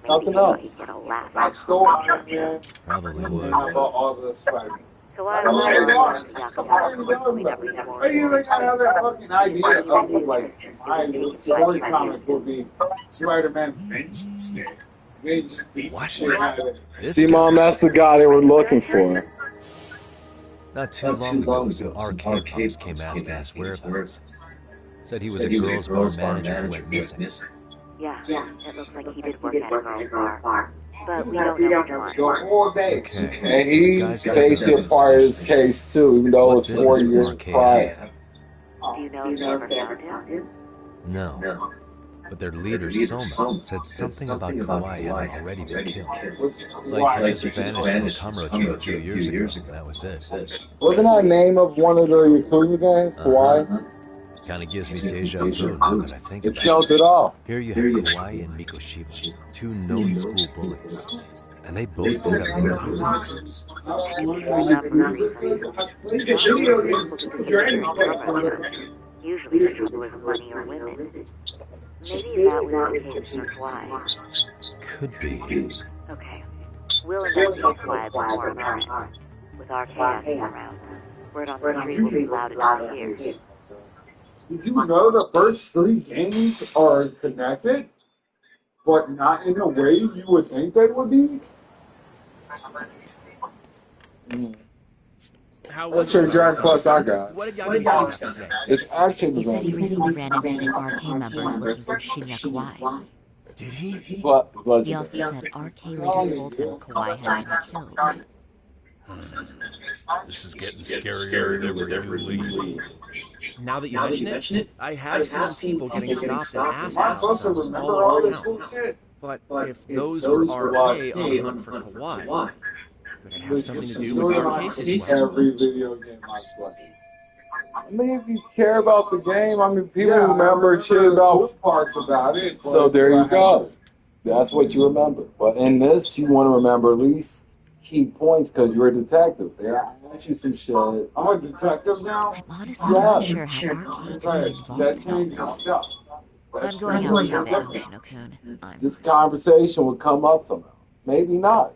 Nothing else. I stole Iron Man. Probably would. I bought all the Spider-Man. So I don't What do you think I have that fucking idea of like my story comic would be Spider-Man Vengeance Day? They just beat the shit out of it. See, Mom, that's the guy they were looking for. Not too long ago, some arcade punks came asking his whereabouts. Said he was a girls' bar manager who went missing. Yeah, it looks like he did work at a girls' bar. But we don't know which one. Okay. And he's basically part of his case too, even though it was 4 years prior. Do you know if you ever found him? No. But their leader, Soma, said something about Kawhi having already been killed. Like he just vanished from Kamurocho a few years ago. That was it. Wasn't that the name of one of the Yakuza games, Kawhi? Kinda gives me deja vu now that I think It about shows it off. Here you have Kawhi and Mikoshiba, two known school bullies. And they both ended up murder victims. Usually the trouble is money or women. Maybe that was the case for Kawhi. Could be. Okay. We'll investigate Kawhi before morning. With our chaos around, word on the street will be loud enough here. Did you know the first 3 games are connected, but not in the way you would think they would be? How What's your Dragon Quest I got? What did Yagami have to say? It's action He said he design. recently ran into some RK members looking for Shinya Kawhi. Did he? But He also said RK later told him Kawhi had been killed. This is getting scarier with every lead. Now that you mention it, I have seen people getting stopped and asked Am I about supposed to themselves remember all all over this town. bullshit? But if those were RK on the hunt for Kawhi, could it have something to do with our case as well? Every video game I play. I mean, if you care about the game, I mean, people remember shit about parts about it. So there you go. That's what you remember. But in this, you want to remember at least key points because you're a detective. They ask you some shit. I'm a detective now? I'm honestly not sure how RK could be involved in all this. I'm going out for a bit, Hoshino-kun. This conversation would come up somehow. Maybe not.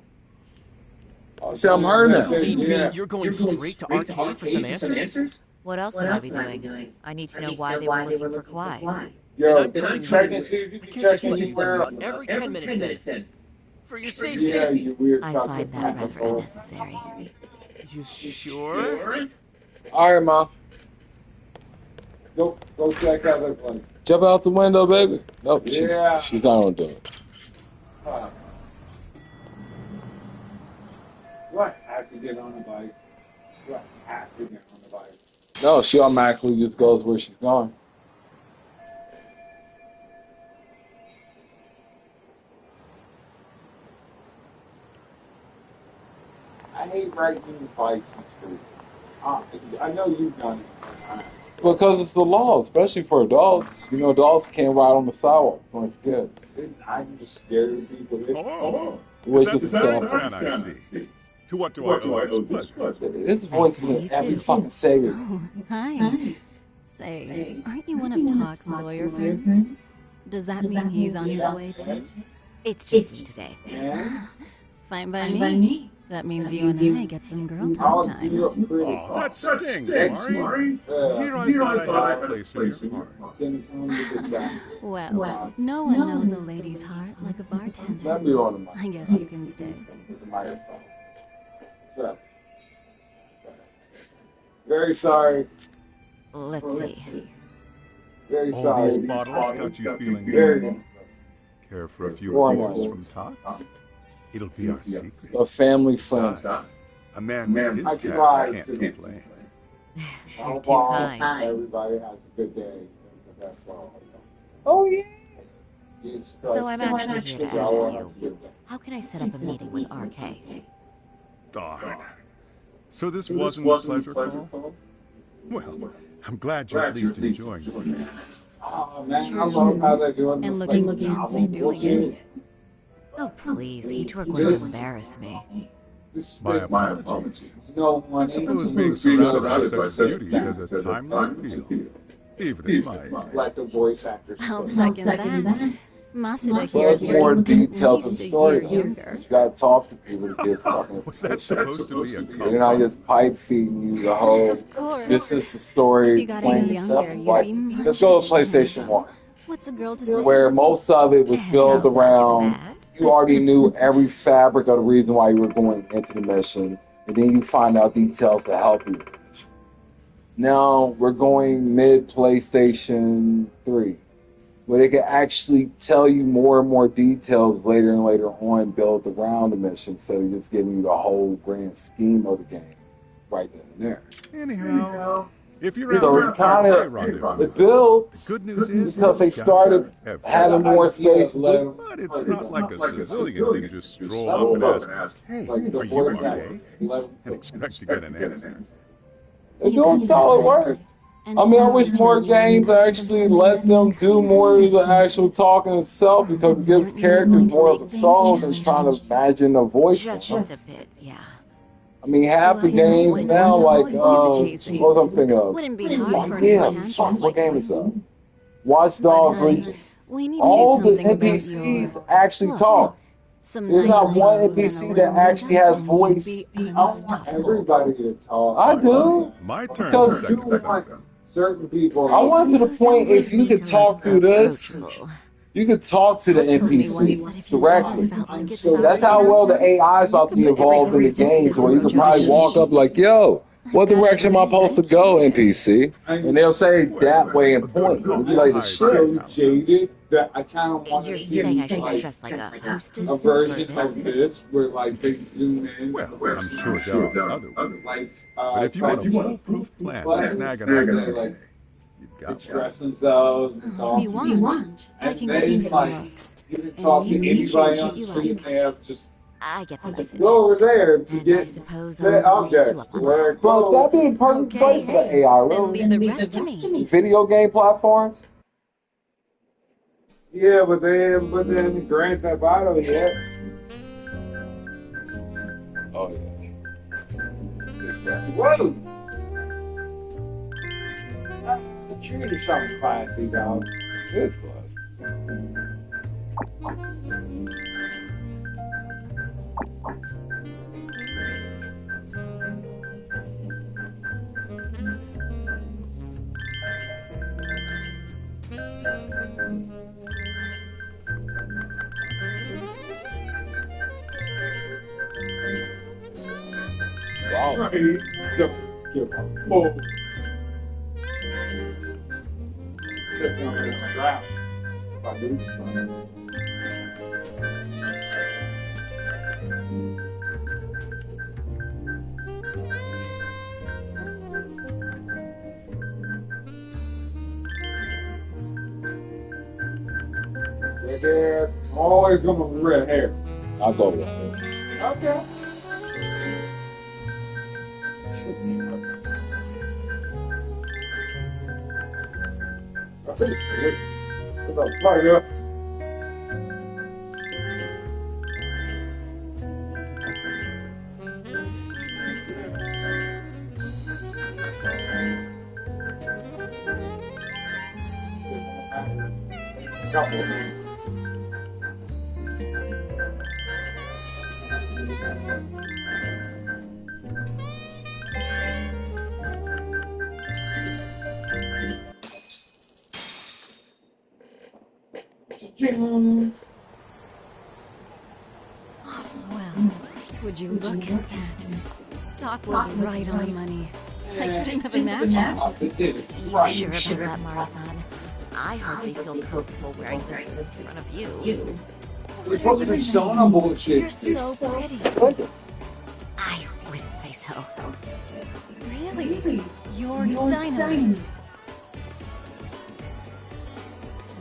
See, I'm hurt now. You're going straight to RK for some answers? What else would I be doing? I need to know why they were looking for Kawhi. Yo, And I'm telling check you, and see if you I can can't check just let you anywhere. run every 10 minutes then. For your safety. Yeah, you weird I fucker. find that rather unnecessary. You sure? All right, Mom. Go check out that place. Jump out the window, baby. Nope, she's not gonna do it. Do I have to get on the bike? Do I have to get on the bike? No, she automatically just goes where she's going. I hate riding bikes in the street. I know you've done it. Because it's the law, especially for adults. You know, adults can't ride on the sidewalk. It's only for kids. I'm just scared of people. Which is I see. To what do I owe this pleasure? His voice is in every fucking segment. Hi. Say, aren't you one of Talk's lawyer friends? Does that mean he's on his way too? It's just me today. Fine by me. That means you and I get some girl talk time. Oh, that stings, Mari. Here I thought I had a place in your heart. Well, no one knows a lady's heart like a bartender. I guess you can stay. Very sorry. Let's see. Very All sorry. these bottles got you feeling good. Care for a few beers from Tots? It'll be our secret. A family friend. A man with his talent can't complain. You're too kind. Everybody has a good day. That's all. Oh, yeah. So I'm actually here to ask you, how can I set up a meeting with RK? Darn. So this wasn't a pleasure call? Well, I'm glad you're at least enjoying it. Oh, man, I love how they're doing And this, looking like, fancy doing it. Oh, please, he took one to embarrass me. My apologies. No I one suppose being surrounded by such beauties has a timeless appeal, even at my age. Like the voice actors. I'll second that. Masuda here There's is more looking details at of the least a story. year younger. You gotta talk to people to get fucking. Was that supposed to be a You're not just pipe feeding you the whole. Of course. This is the If story you got playing any itself. younger, you'd Like, be much let's go to too PlayStation handsome. 1, What's a girl to say? where most of it was built around. You already knew every fabric of the reason why you were going into the mission, and then you find out details to help you with the mission. Now we're going mid PlayStation 3, where they can actually tell you more and more details later and later on built around the mission instead of just giving you the whole grand scheme of the game right then and there. Anyhow, if you're So it kind of it builds the good news is because they these guys started have having more space. But it's not like a civilian can just stroll up and ask, "Hey, are you okay?" and expect to get an answer. They're doing solid work. I mean, I wish more games actually let them do more of the actual talking itself because it gives characters more of a soul than trying to imagine a voice. Just a bit, yeah. I mean, half the games now, like, what was I thinking of? Wouldn't be hard for Yeah, an enchantress fuck, what like game is that? Watch Dogs Legion. we need to All do the something about NPCs your actually talk. some There's nice not one clothes and a NPC that little actually makeup, has and voice. you'd be unstoppable. Everybody to talk. I do. My turn Because to second something. certain people. I want to the point if you could talk through this, you could talk to the NPCs directly. That's how well the AI is about to be involved in the games, where you could probably walk up like, yo, what direction am I supposed to go, NPC? And they'll say that way and point. You'll be like, the shit. Jaded that I kind of want You're to saying I should like dress like a hostess a for version this? of this where like they zoom in. Well, I'm sure there are other ways. Like, But if you want a foolproof plan to snag an idea, you've got express themselves. And talk. If you want, I can get you some looks. You can talk to And you anybody choose on what the you street like. and have just I get the message. go over there to And I get suppose that I'll take object. you up on Where that. but that'd be a perfect place for the AI, Then really. leave the rest to me. Video game platforms. Yeah, but they haven't put that in the Grand Theft Auto yet. Oh yeah. This guy. Whoa! The tree is something classy, dog. It's classy. Wow. Right. Give a full. Just on the ground. If I do. Right there. Always going with red hair. I'll go with it. Okay. Fire. Well, would you look at that? Doc was right on the money. I couldn't have imagined. You sure about that, Mara-san? I hardly feel comfortable wearing this in front of you. You're supposed to be showing on bullshit. You're so pretty. I wouldn't say say so. Really? You're dynamite.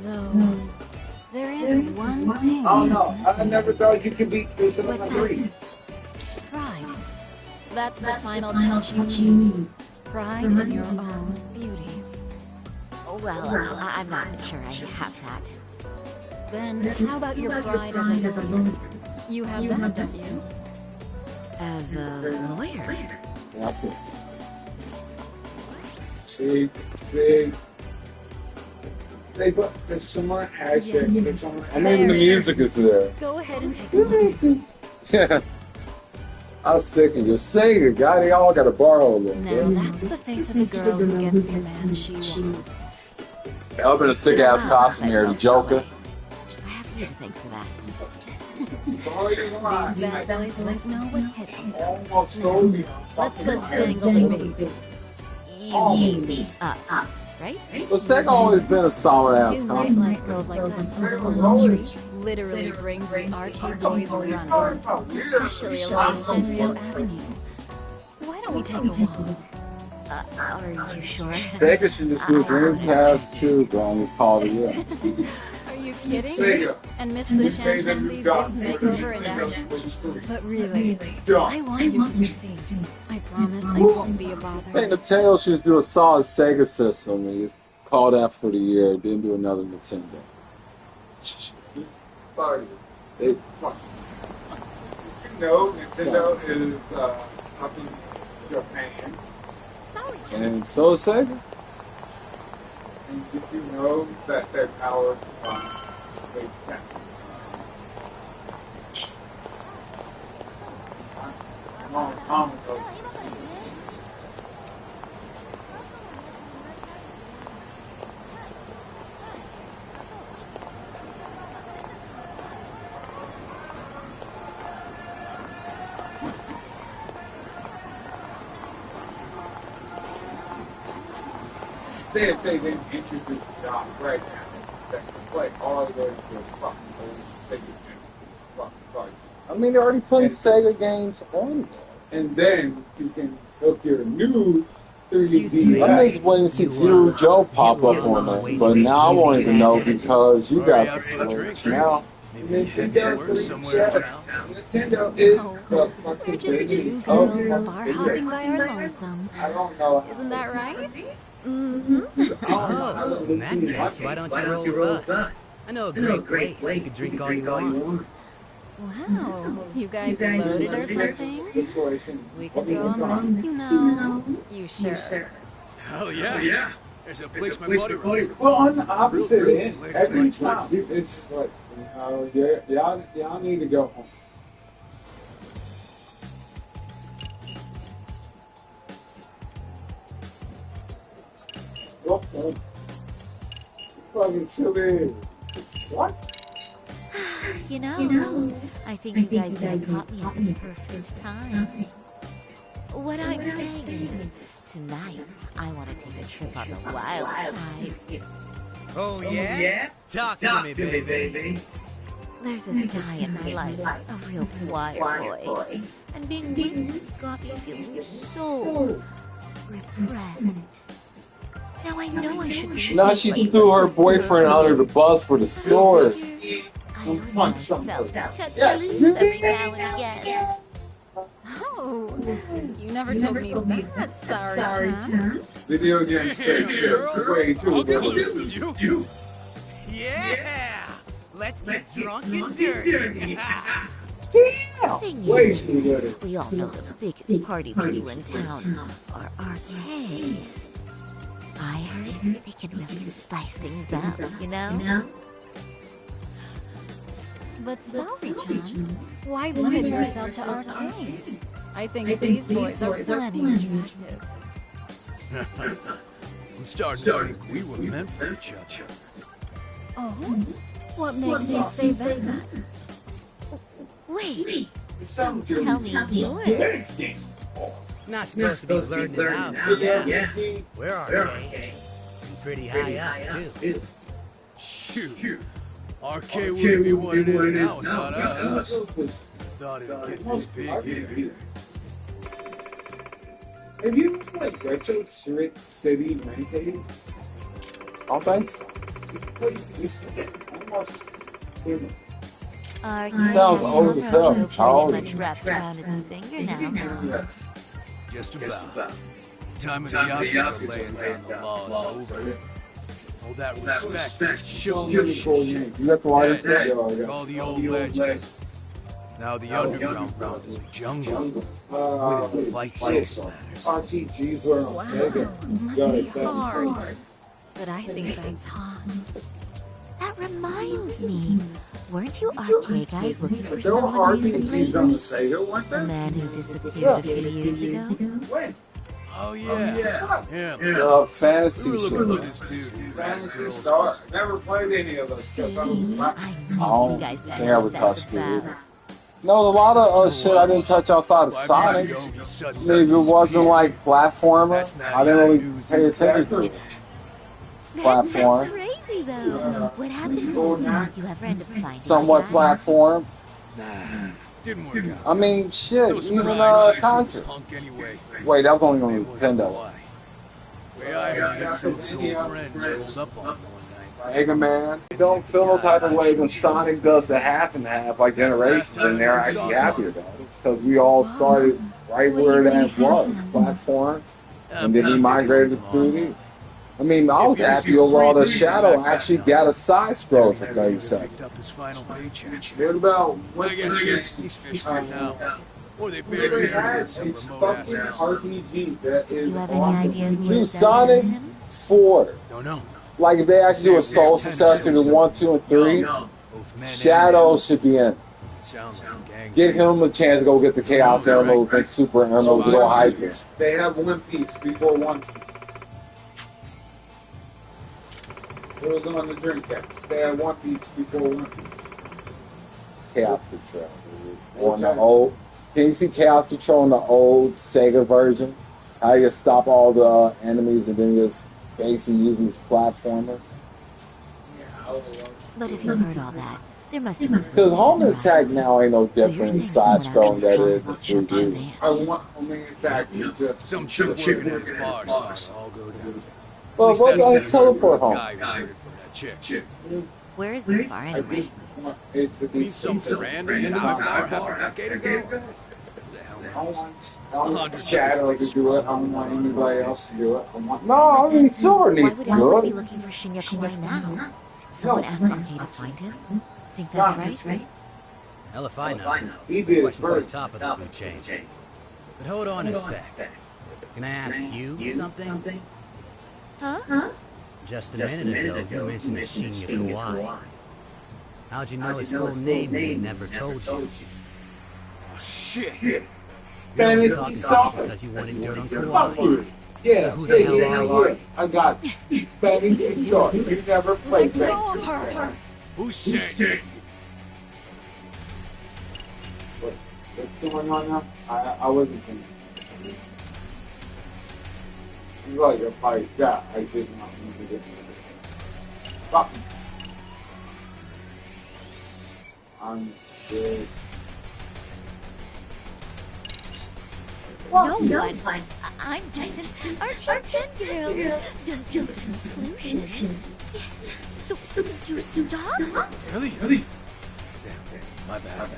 Though, there is one thing that's missing. I never thought you could beat this in What's three. Pride. That's the final touch you need. Pride in your own beauty. Well, I'm not sure I have that. Then how about your pride as a lawyer? You have that, don't you? As a lawyer? That's it. See, see. They put there's someone hashtag. There's someone. I know the music is there. Go ahead and take a look. Yeah. I was sick of you. Sega, God, they all got to borrow a little. Now that's the face of a girl who gets the man she wants. That would have been a sick ass costume here, the Joker. I have you to thank for that. These bad boys won't know what hit them. Now, let's go dangle the bait. You mean us, right? Well, Sega always been a solid ass Two costume. nightlife girls like this on the street literally brings the arcade boys running, especially along ZerØ Avenue. Why don't we take a walk? Are you sure? Sega should just do a Dreamcast 2, bro, and it's called it, yeah. Are you kidding? And miss the chance to see this makeover in action? But really, I want you to succeed. I promise I won't be a bother. I think Nintendo should just do a solid Sega system and just call that for the year, then do another Nintendo. They, Nintendo is up in Japan. And so is Sega. And did you know that their power makes that? Long time ago. Say if they didn't introduce John right now, that could play all the way to the fucking old Sega Genesis fucking card. I mean, they're already putting Sega games on there. And then you can hook your new 3D. I'm just waiting to see Zero Joe pop up on this, but now I wanted to know because you got the Switch now. Nintendo is the fucking We're just two girls bar hopping by our lonesome. I don't know. Isn't that right? Mm-hmm. Oh, in that case, why don't you roll with us? I know a great place you can drink all you want. Wow, you guys loaded or something? We could go on meth, you know. You sure? Hell yeah. There's a place my buddy runs. Well, on the opposite Real end, ladies every like time, it's just like, y'all need to go home. Go home. Fucking silly. What? You know, I think you guys have caught me at the perfect time. What I'm saying is, tonight, I want to take a trip on the wild side. Oh yeah? Talk to me, baby. There's this guy in my life, a real quiet boy. And being with him's got me feeling so repressed. Now I know I should be. Now she threw her boyfriend under the bus for the snores. I owe myself to cut loose every now and again. Oh, you never told me that, sorry, John. Video game way too. You? Yeah! Let's get drunk and dirty. Damn! Thing Way is, too good. we all know the biggest party people in town are arcade. I heard they can really spice things up, you know? But sorry, John. Why limit yourself to arcade? I think these boys are plenty attractive. I'm starting to think we were meant for each other. Oh? What makes you say that? Wait, don't tell me yours. Not supposed to be blurting it out, but yeah. We're arcade. And pretty high up, too. Shoot. Arcade wouldn't be what it is now without us. Thought it'd get this big here. Have you like Retro City Rampage? I don't think so. Almost seen it. Sounds old as hell. How old? Pretty much wrapped around its finger now. Just about. Time of the Yakuza laying down the law is over. All that respect is chivalry. You got to watch it. All the old legends. Now the underground world is a jungle. Winning the fight scene matters. RTGs were on Sega. Must be hard. But I think that's hot. That reminds me. Weren't you arcade guys looking for There were someone RPGs recently? on the Sega, weren't The there? man who disappeared a few years ago? When? Oh yeah. Him. Fantasy We were looking for shit. this dude. Fantasy Star. Never played any of those stuff. I I know you guys don't know ever what that's touched it about. either. No, a lot of shit I didn't touch outside of Sonic. Maybe it wasn't like platformer. I didn't really pay attention to it. That's so Platform. crazy though. What happened to him? Did you ever end up finding Somewhat that guy? platform. Nah, didn't work out. I mean, shit, No even surprise. Contra. Punk anyway. Wait, that was only on Was Nintendo. why. Way I had some old friends rolled up on me one night. Mega Man. You don't feel no type of way when Sonic does the half and half like Generations, and they're actually happy about it. Because we all started right where that was, platform, and then we migrated to 3D. I mean, I was happy overall that Shadow actually got a side scroll for 30 seconds. Picked up his final paycheck. What about I guess he's fishing now. Or they buried him in some remote ass house. RPG that is You have any idea who do is that Sonic him? 4. Don't know. Like if they actually do a soul successor to 1, 2, and 3, Both men Shadow and should be in. doesn't sound like a gang. Get him a chance to go get the Chaos Emeralds and Super Emeralds, go hype it. They have One Piece before One Piece. It was on the Dreamcast. They had One Piece before One Piece. Chaos Control. On the old, can you see Chaos Control in the old Sega version? How you stop all the enemies and then just basically using these platformers? But if you heard all that, there must have been Because Home glitches Attack now ain't no So you're different saying side someone scrolling that actually is saw in the ship 3D. van? I want Home Attack to just Some chick working at his bar saw it all go down. Well, At what least the that's teleport what home? guy who heard it from that chick. Where is this bar I anyway? just want it to be Mean something random dive bar half a decade ago? Who the hell knows? I want Shadow to do it. I don't want anybody else to do it. I want No, I mean, Silver Why needs would to anyone do be it. looking for Shinya Kawai now? Did someone ask RK to find him? Think that's right? Hell if I know. He did it Question for the first. top of the food chain. But hold on a sec. Can I ask you something? Huh? Just a minute ago, you mentioned Shinya Kawai. How'd you know his full name when he never told you? Oh, shit. You Man, only it's talking to us stop because you wanted dirt on Fuck Kawai. you. Yeah, So who the hell are you? I got you. Fanny Star. You never played Let that. go of her. Who's saying? What's going on now? I wasn't thinking. It's like a fight. Yeah, I did not need to get Fuck. I'm dead. No one. I'm just an art girl. Don't jump to conclusions. So couldn't you stop? Really? Damn, my bad.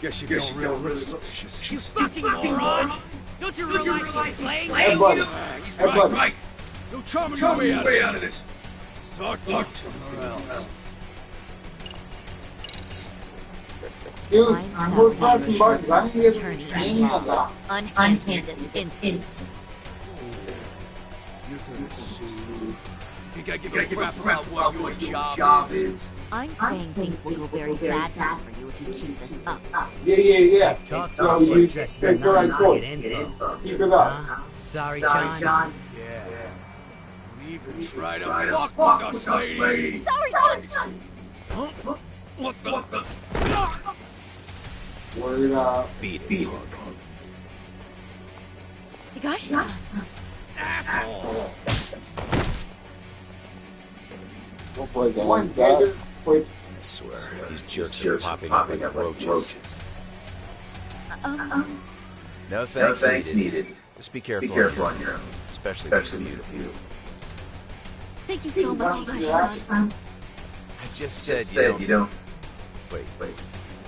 Guess you don't really look suspicious. You fucking moron! Don't you realize he's playing Hey, you? buddy. He's Hey, buddy. right. You'll charm your way out of this. Start talking somewhere else. Dude, I'm we're pressing buttons. I didn't get Turning any that of that. Unhand me this instant. You're gonna sue. Think I give a crap about what your job is? I'm saying things will go very badly for you if you keep this up. Yeah. Talk So about you just take the right to course. get info. Keep it up. Huh? Sorry, John. Yeah. Don't even try to fuck with us, lady. Sorry, John. Huh? What the? Word up. Beat it. Higashi-san. Asshole. We'll play One games. Got it. nigga. Quick. I swear, these jerks are popping up like roaches. Um, No thanks needed. Just be careful on your own, especially with the beautiful. Thank you so much, Hikashi-san. I just said you don't... Wait.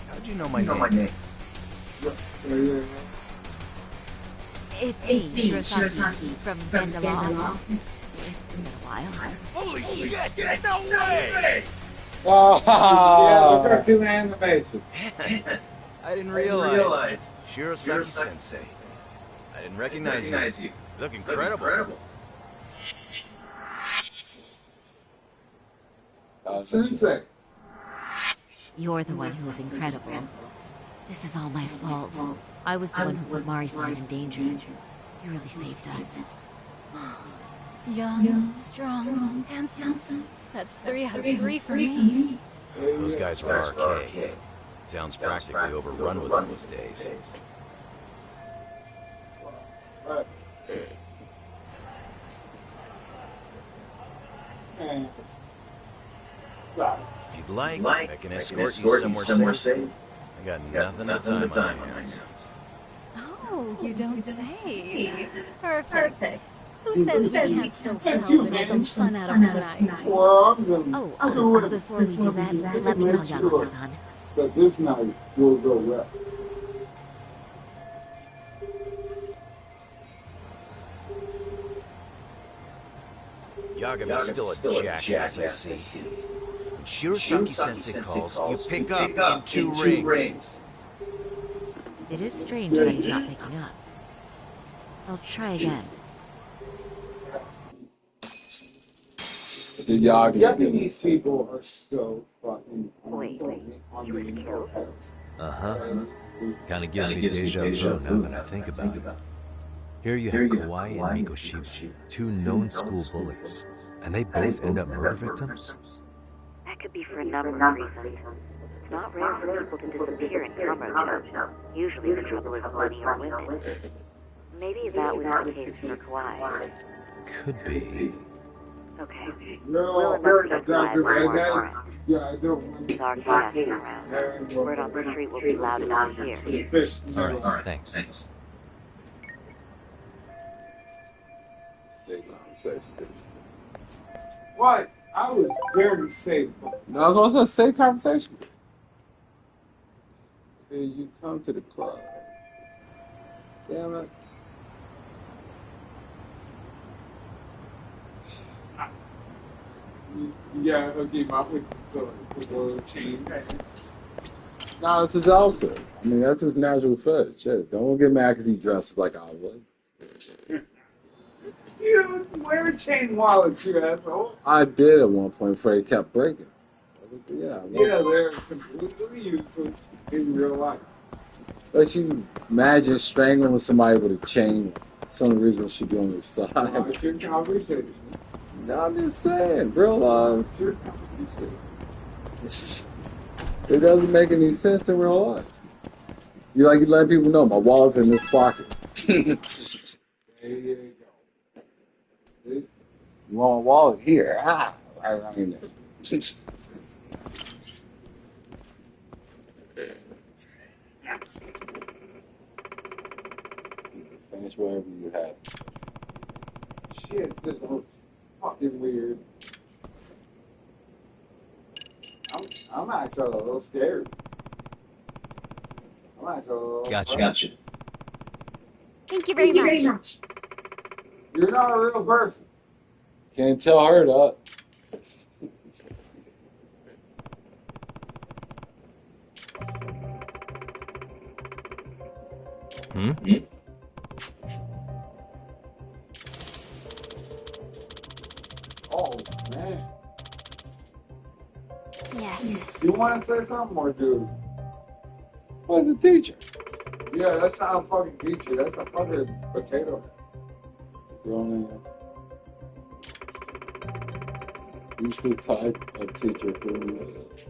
How'd you know my name? It's me, Shirosaki, from the law office. It's been a while. Holy shit! No way! Oh, yeah, the cartoon animation. I didn't realize. Shirosaki-sensei. I didn't recognize you. You look incredible. Sensei. You're the one who is incredible. This is all my fault. I was the one who put Mari-san in danger. You really saved us. Young, strong, handsome. That's 3 out of 3 for me. Those guys are RK. Town's practically overrun with them these days. If you'd like, I can escort you somewhere safe. I got nothing but time on my hands. Oh, you don't say. Perfect. Who says we can't still salvage some fun out of tonight? Oh, before we do that, let me call Yagami-san. But this night will go well. Yagami's still a jackass, I see. When Shirosaki-sensei calls, you pick up in 2 rings. It is strange that he's not picking up. I'll try again. The Japanese people are so fucking on the killed? Kinda gives me deja vu now that I think about it. Here you have Kawaii and Mikoshiba, 2 known school bullies, and they both end up murder victims? That could be for a number of reasons. It's not rare for people to disappear in Kamurocho. Usually the trouble is money or women. Maybe that was the case for Kawaii. Could be. Okay. No, We'll investigate Dr. more Red, warrant. yeah, I don't want With our chaos around, word on the street will be loud enough here. Alright, thanks. Safe conversation. What? I was very safe. No, I was also a safe conversation. Here you come to the club. Damn it. Yeah, okay, my the chain. No, it's his outfit. I mean, that's his natural fit. Shit, don't get mad because he dresses like I would. You don't wear a chain wallet, you asshole. I did at one point before he kept breaking. Yeah, they're completely useless in real life. But you imagine strangling somebody with a chain. Some reason should be on your side. It's your conversation. No, I'm just saying, real life. It's your conversation. It doesn't make any sense in real life. You let people know my wallet's in this pocket. There you go. See? You want a wallet here? Right around there. Finish whatever you have. Shit, this looks fucking weird. I'm actually a little scared. I'm actually a little Gotcha. Thank you very much. You're not a real person. Can't tell her that. Oh, man. Yes. You want to say something or dude? What's a teacher? Yeah, that's not a fucking teacher. That's a fucking potato. Grown ass. Usually type of teacher who's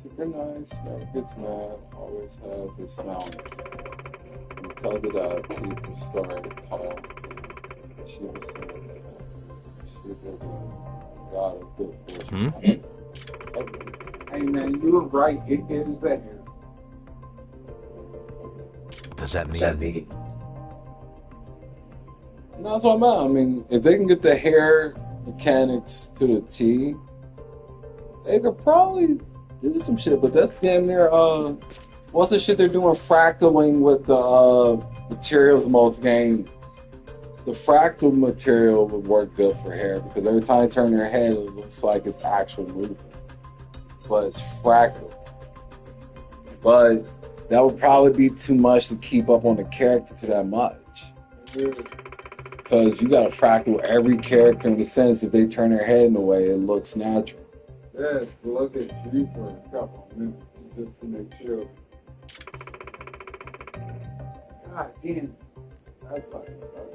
super nice, never gets mad, always has a smile on his face. And because of that, people started to call she was she got a good fortune. Hey man, you were right. It is there. Does that mean? And that's what I meant. I mean, if they can get the hair mechanics to the T, they could probably do some shit. But that's damn near, what's the shit they're doing fractaling with the materials in most games? The fractal material would work good for hair because every time they turn their head, it looks like it's actual movement. But it's fractal. But that would probably be too much to keep up on the character to that much. Because you got to fractal every character in the sense if they turn their head in a way, it looks natural. Yeah, look at you for a couple of minutes just to make sure. God damn. That's fucking tough.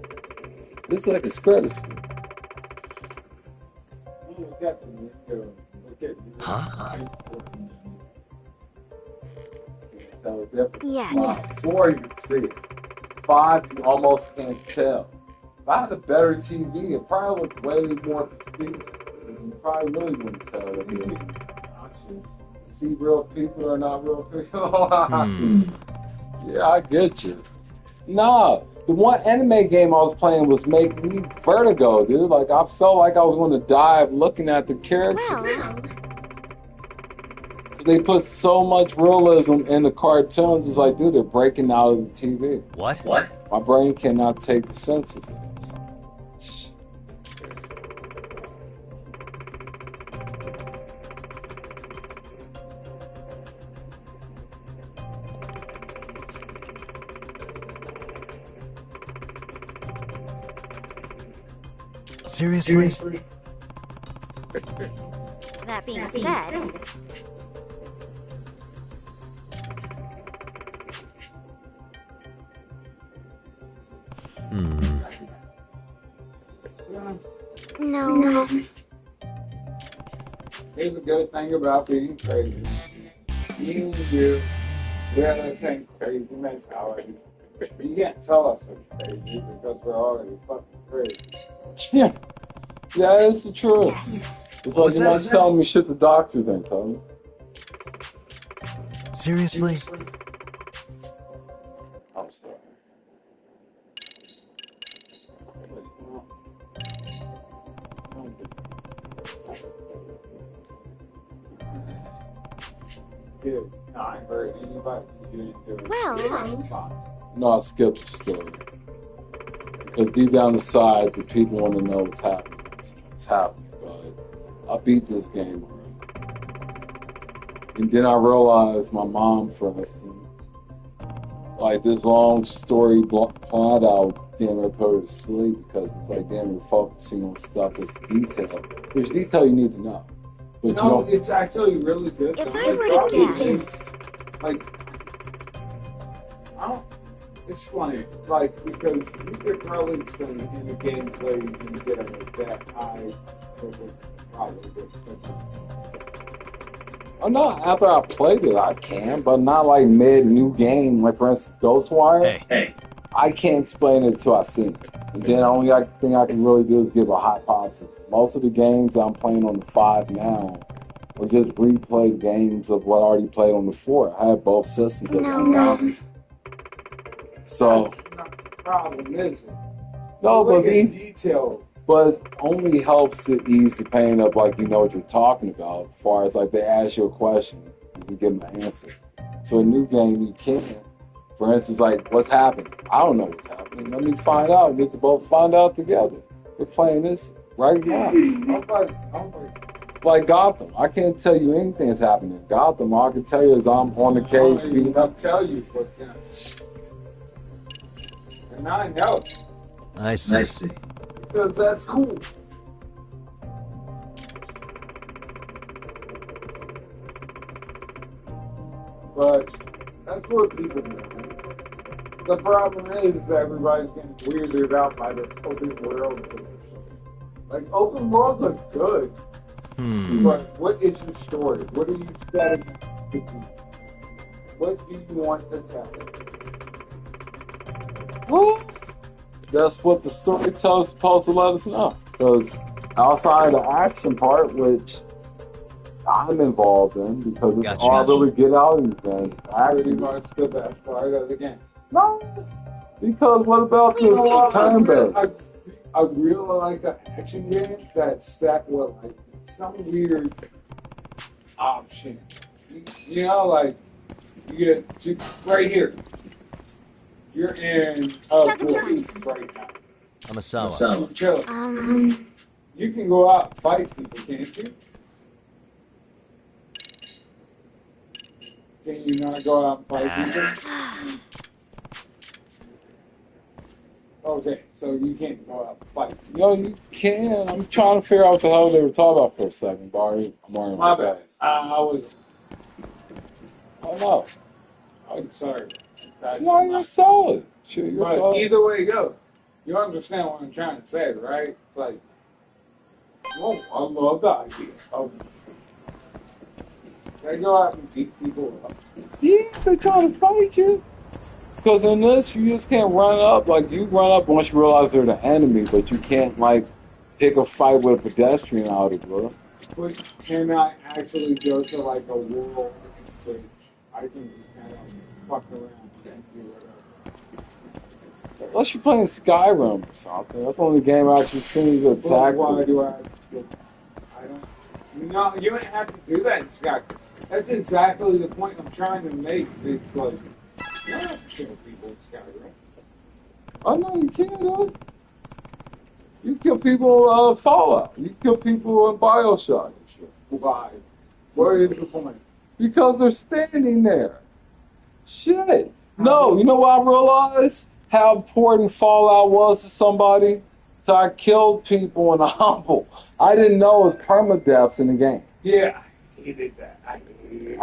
It's like a spread of Huh? Yes. 4, you can see it. 5, you almost can't tell. If I had a better TV, it probably looked way more pristine. You probably really wouldn't tell if you see real people or not real people. Yeah, I get you. Nah, the one anime game I was playing was making me vertigo, dude. Like, I felt like I was going to die looking at the characters. They put so much realism in the cartoons. It's like, dude, they're breaking out of the TV. What? My brain cannot take the senses of this. Seriously? That being said, no. Here's a good thing about being crazy. Me and you, we have that same crazy mentality. You can't tell us we're crazy because we're already fucking crazy. Yeah, it's the truth. Yes. It's like you're not telling me shit the doctors ain't telling me. Seriously? I'm sorry. Dude, no, I ain't heard anybody do it. Well, No, I skipped the story. Because deep down inside, the people want to know what's happening. What's happening, but I beat this game already. And then I realized my mom, for instance, like this long story planned out, damn near put her to sleep because it's like damn near focusing on stuff that's detailed. There's detail you need to know. But no, it's actually really good. If I were to guess, like, I don't. It's funny, like, because you could probably explain in the gameplay instead of that high, probably. Oh no, after I played it, I can, but not like mid-new game, like for instance Ghostwire. Hey. I can't explain it until I see it. And then the only thing I can really do is give a hot synopsis. Most of the games I'm playing on the 5 now are just replay games of what I already played on the 4. I have both systems. No. So, That's not the problem, is it? no, but it's detailed. But it only helps to ease the pain of like you know what you're talking about. As far as like they ask you a question, you can give them an answer. So a new game you can't. For instance, like what's happening? I don't know what's happening. Let me find out. We can both find out together. We're playing this right now. Like Gotham, I can't tell you anything that's happening in Gotham. All I can tell you is I'm on the case. I'll tell you what's happening. And I know. I see. Because that's cool. But that's what people do. The problem is everybody's getting weirded out by this open world. Like, open worlds are good. But what is your story? What are you setting to do? What do you want to tell? Well, that's what the storyteller's supposed to let us know. Because outside the action part, which I'm involved in, because it's all I really get out of these games. Pretty much the best part of the game. No, because what about the turn-based? I really like an action game that's set with like some weird option. You know, like you get right here. You're in Fortress right now. Amasawa. Chill. You can go out and fight people, can't you? Can you not go out and fight people? Okay, so you can't go out and fight. Yo, you can. I'm trying to figure out what the hell they were talking about for a second, Barry. I'm wearing My bad. I was. Oh no. I'm sorry. No, you're solid. Sure, you're But solid. either way you go, you understand what I'm trying to say, right? It's like, oh, I love the idea of they go out and beat people up. Yeah, they're trying to fight you. Because in this, you just can't run up. Like, you run up once you realize they're the enemy, but you can't, like, pick a fight with a pedestrian out of it, bro. But can I actually go to like a world in which I can just kind of fuck around and do whatever? Unless you're playing Skyrim or something. That's the only game I actually seen you to attack. Why do I don't. No, you don't have to do that in Skyrim. That's exactly the point I'm trying to make. It's like, you don't have to kill people in Skyrim. I know you can, though. You kill people in Fallout. You kill people in Bioshock and shit. Why? What is the point? Because they're standing there. Shit. No, you know what I realized? How important Fallout was to somebody? So I killed people in a humble. I didn't know it was permadeaths in the game. Yeah, I hated that. I hated it.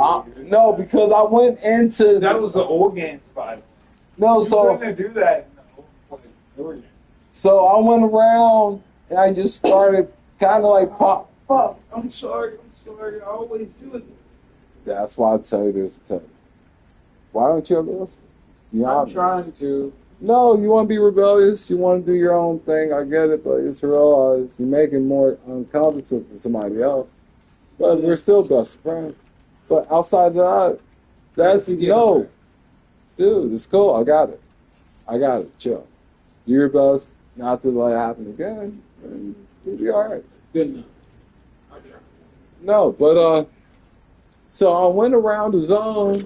No, because I went into... That was the old game spot. No, you so... couldn't do that in the old game. So I went around and I just started kind of like pop. Fuck, I'm sorry. I always do it. That's why I tell you there's a tell. Why don't you ever listen? I'm trying to. No, you want to be rebellious. You want to do your own thing. I get it, but it's realized you're making more uncomfortable for somebody else. But we're still best friends. But outside of that, that's no. Dude, it's cool. I got it. Chill. Do your best not to let it happen again, and you'll be all right. Good enough. I'm trying. No, but so I went around the zone,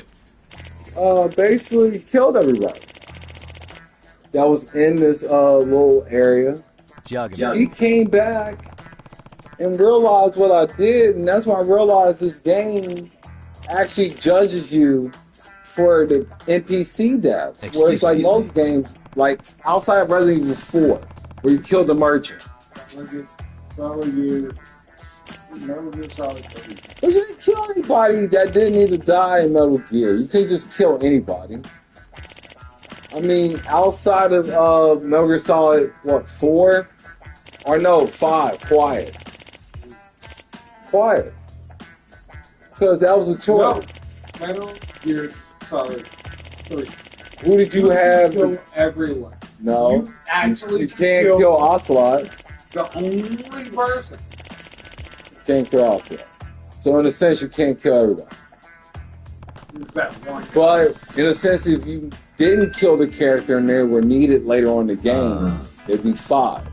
basically killed everybody that was in this little area. He came back and realized what I did, and that's when I realized this game actually judges you for the NPC deaths. Where it's like most games, like outside of Resident Evil 4, where you kill the merchant. But you didn't kill anybody that didn't need to die in Metal Gear. You couldn't just kill anybody. I mean, outside of Metal Gear Solid, 4? Or no, 5, Quiet. Because that was a choice. No, Metal Gear Solid 3. Who did you have? Kill everyone. No. You can't kill Ocelot. The only person. You can't kill Ocelot. So in a sense, you can't kill everybody. But in a sense, if you didn't kill the character and they were needed later on in the game, it'd be 5.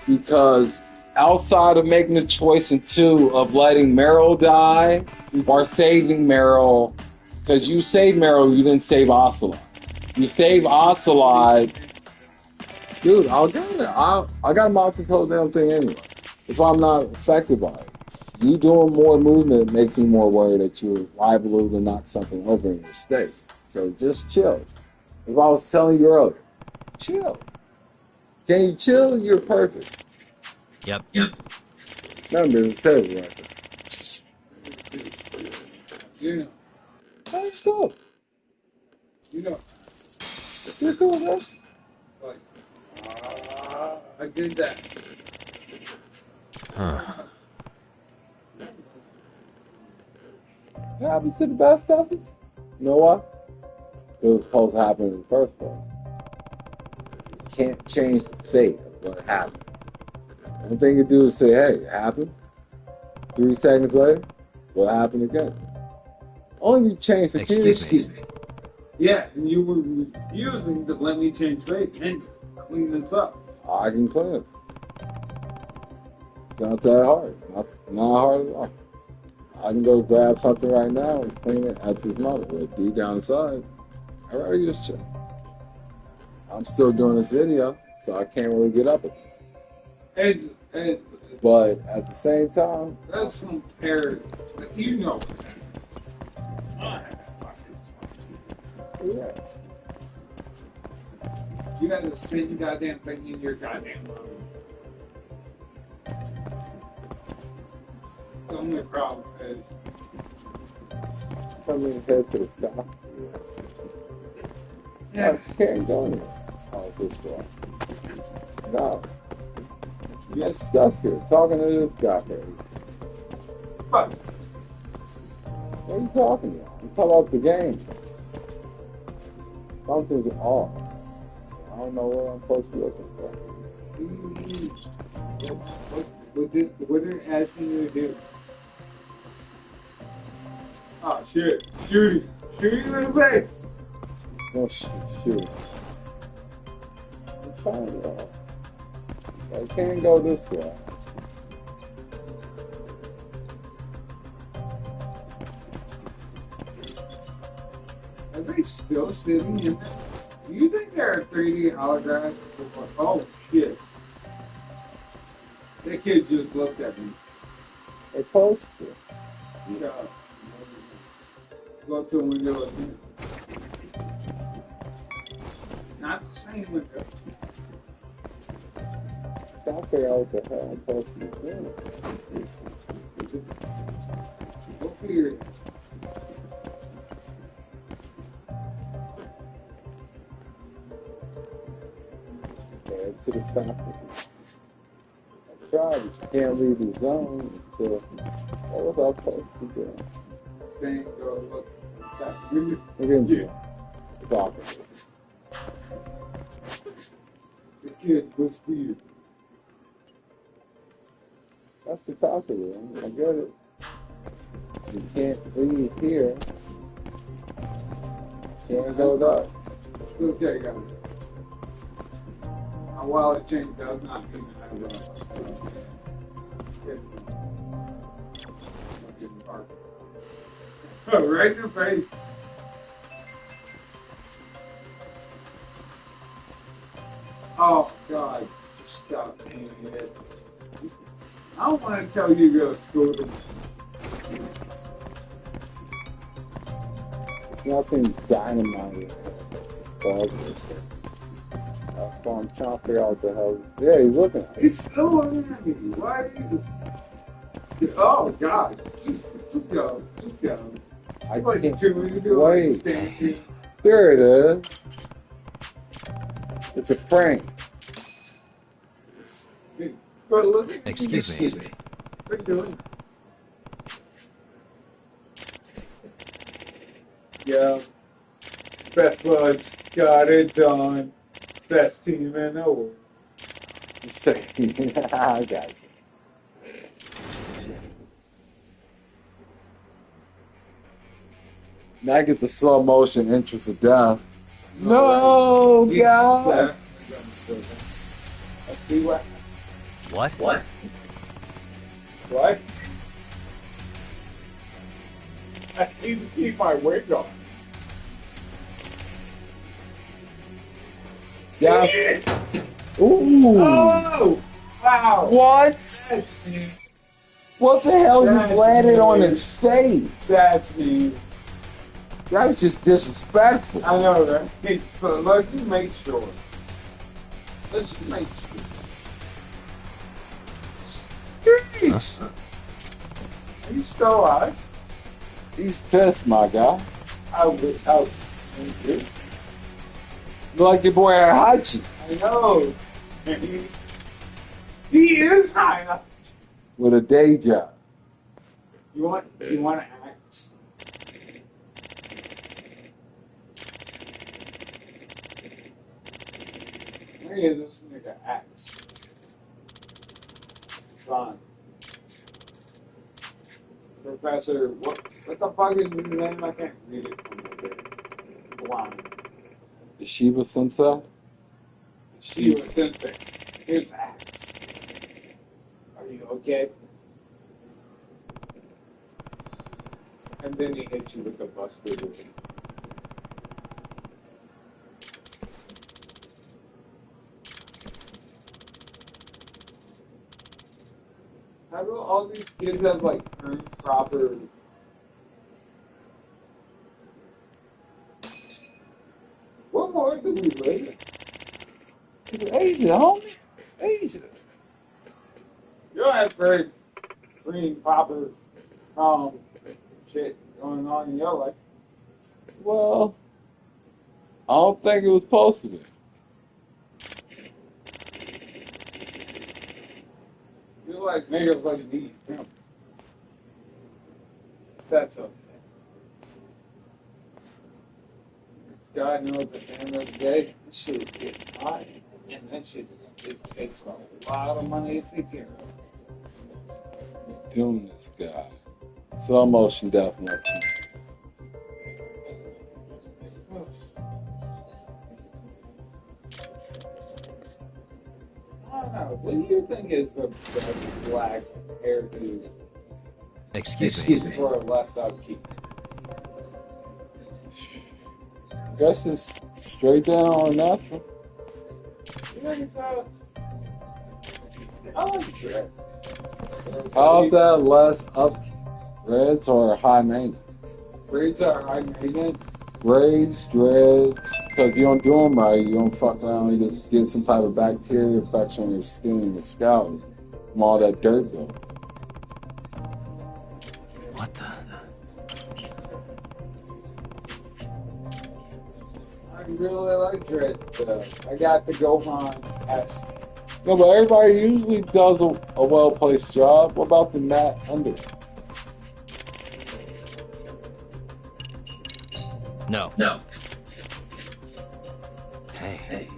Because outside of making the choice in 2 of letting Meryl die or saving Meryl, because you saved Meryl, you didn't save Ocelot. You save Ocelot, dude. I got him out this whole damn thing anyway. That's why I'm not affected by it. You doing more movement makes me more worried that you're liable to knock something over in your state. So just chill. As I was telling you earlier, chill. Can you chill? You're perfect. Yep. Remember, there's a table right there. You know. Let's go. You know. You're cool, man. It's like, I did that. It happens to the best of us. You know what? It was supposed to happen in the first place. You can't change the fate of what happened. The only thing you do is say, hey, it happened. 3 seconds later, what happened again? Only you change the Excuse me. Yeah, and you were refusing to let me change fate and clean this up. I can clean it. It's not that hard. Not hard at all. I can go grab something right now and clean it at this moment. But deep down inside, I'd rather just chill. I'm still doing this video, so I can't really get up with it. But at the same time, That's some parody. You know. Yeah. You got the same goddamn thing in your goddamn mouth. The only problem is coming head to the south. Yeah. I can't go anywhere. Oh, it's this way. No. You're stuck here talking to this guy for 18. What? What are you talking about? I'm talking about the game. Something's off. I don't know what I'm supposed to be looking for. What they're asking you to do? Oh shit! Shoot him! Shoot him in the face! No shoot. I'm trying to go. I can't go this way. Are they still sitting in there? Do you think there are 3D holograms? Oh shit. That kid just looked at me. They're supposed to. Yeah. Go to a window again. Not the same window. I'll figure out what the hell I'm supposed to be doing. Go figure it out. Head to the factory. I tried, but you can't leave the zone until what was I supposed to do? Saying go look. We're in jail. It's awkward. The kid was weird. That's the top of it. I get it. You can't leave here. Can't go that. Okay, guys. My wallet change does not mean that I don't. Oh, right in the face. Oh, God. Just stop paying it. I don't want to tell you to go to school. Nothing dynamite. That's why I'm trying to figure out what the hell. Yeah, he's looking at me. He's still looking at me. Why are you? Oh, God. Just go. Just go. I like can't. Wait. There it is. It's a prank. But look at Excuse me. What are you doing? Yeah. Best buds got it done. Best team in the world. Say, I got you. Now I get the slow motion entrance of death. No, God. I see what. What? What? What? I need to keep my wig on. Yes. Ooh. Oh! Wow. What? What the hell just landed on his face? That's me. That was just disrespectful. I know that. But let's just make sure. Let's just make sure. Jeez. Are you still alive? He's pissed, my guy. Out. Look like your boy Hachi. I know. He is high up. With a day job. You want to act? Where is this nigga axe? Fine. Professor, what the fuck is his name? I can't read it from up there. Blind. Shiva Sensei? Shiva Sensei. his ass. Are you okay? And then he hit you with a buster with how do all these kids have like proper? What more do we live in? It's Asia, homie. Asia. You don't have very green proper shit going on in your life. Well, I don't think it was supposed to be. You like niggas like these. That's okay. This guy knows at the end of the day, this shit gets hot. And that shit, it takes a lot of money to take care of. Doing this guy. Slow motion definitely. I don't know. What do you think is the black hair dude? Excuse me. For a less upkeep. I guess it's straight down on natural. I like dread. How's that less upkeep? Dreads or high maintenance? Braids are high maintenance. Braids, dreads, because you don't do them right, you don't fuck around, you just get some type of bacteria infection on your skin and your scalp from all that dirt built. What the? I really like dreads. I got the Gohan S. No, but everybody usually does a well-placed job. What about the mat under? No. No. Hey.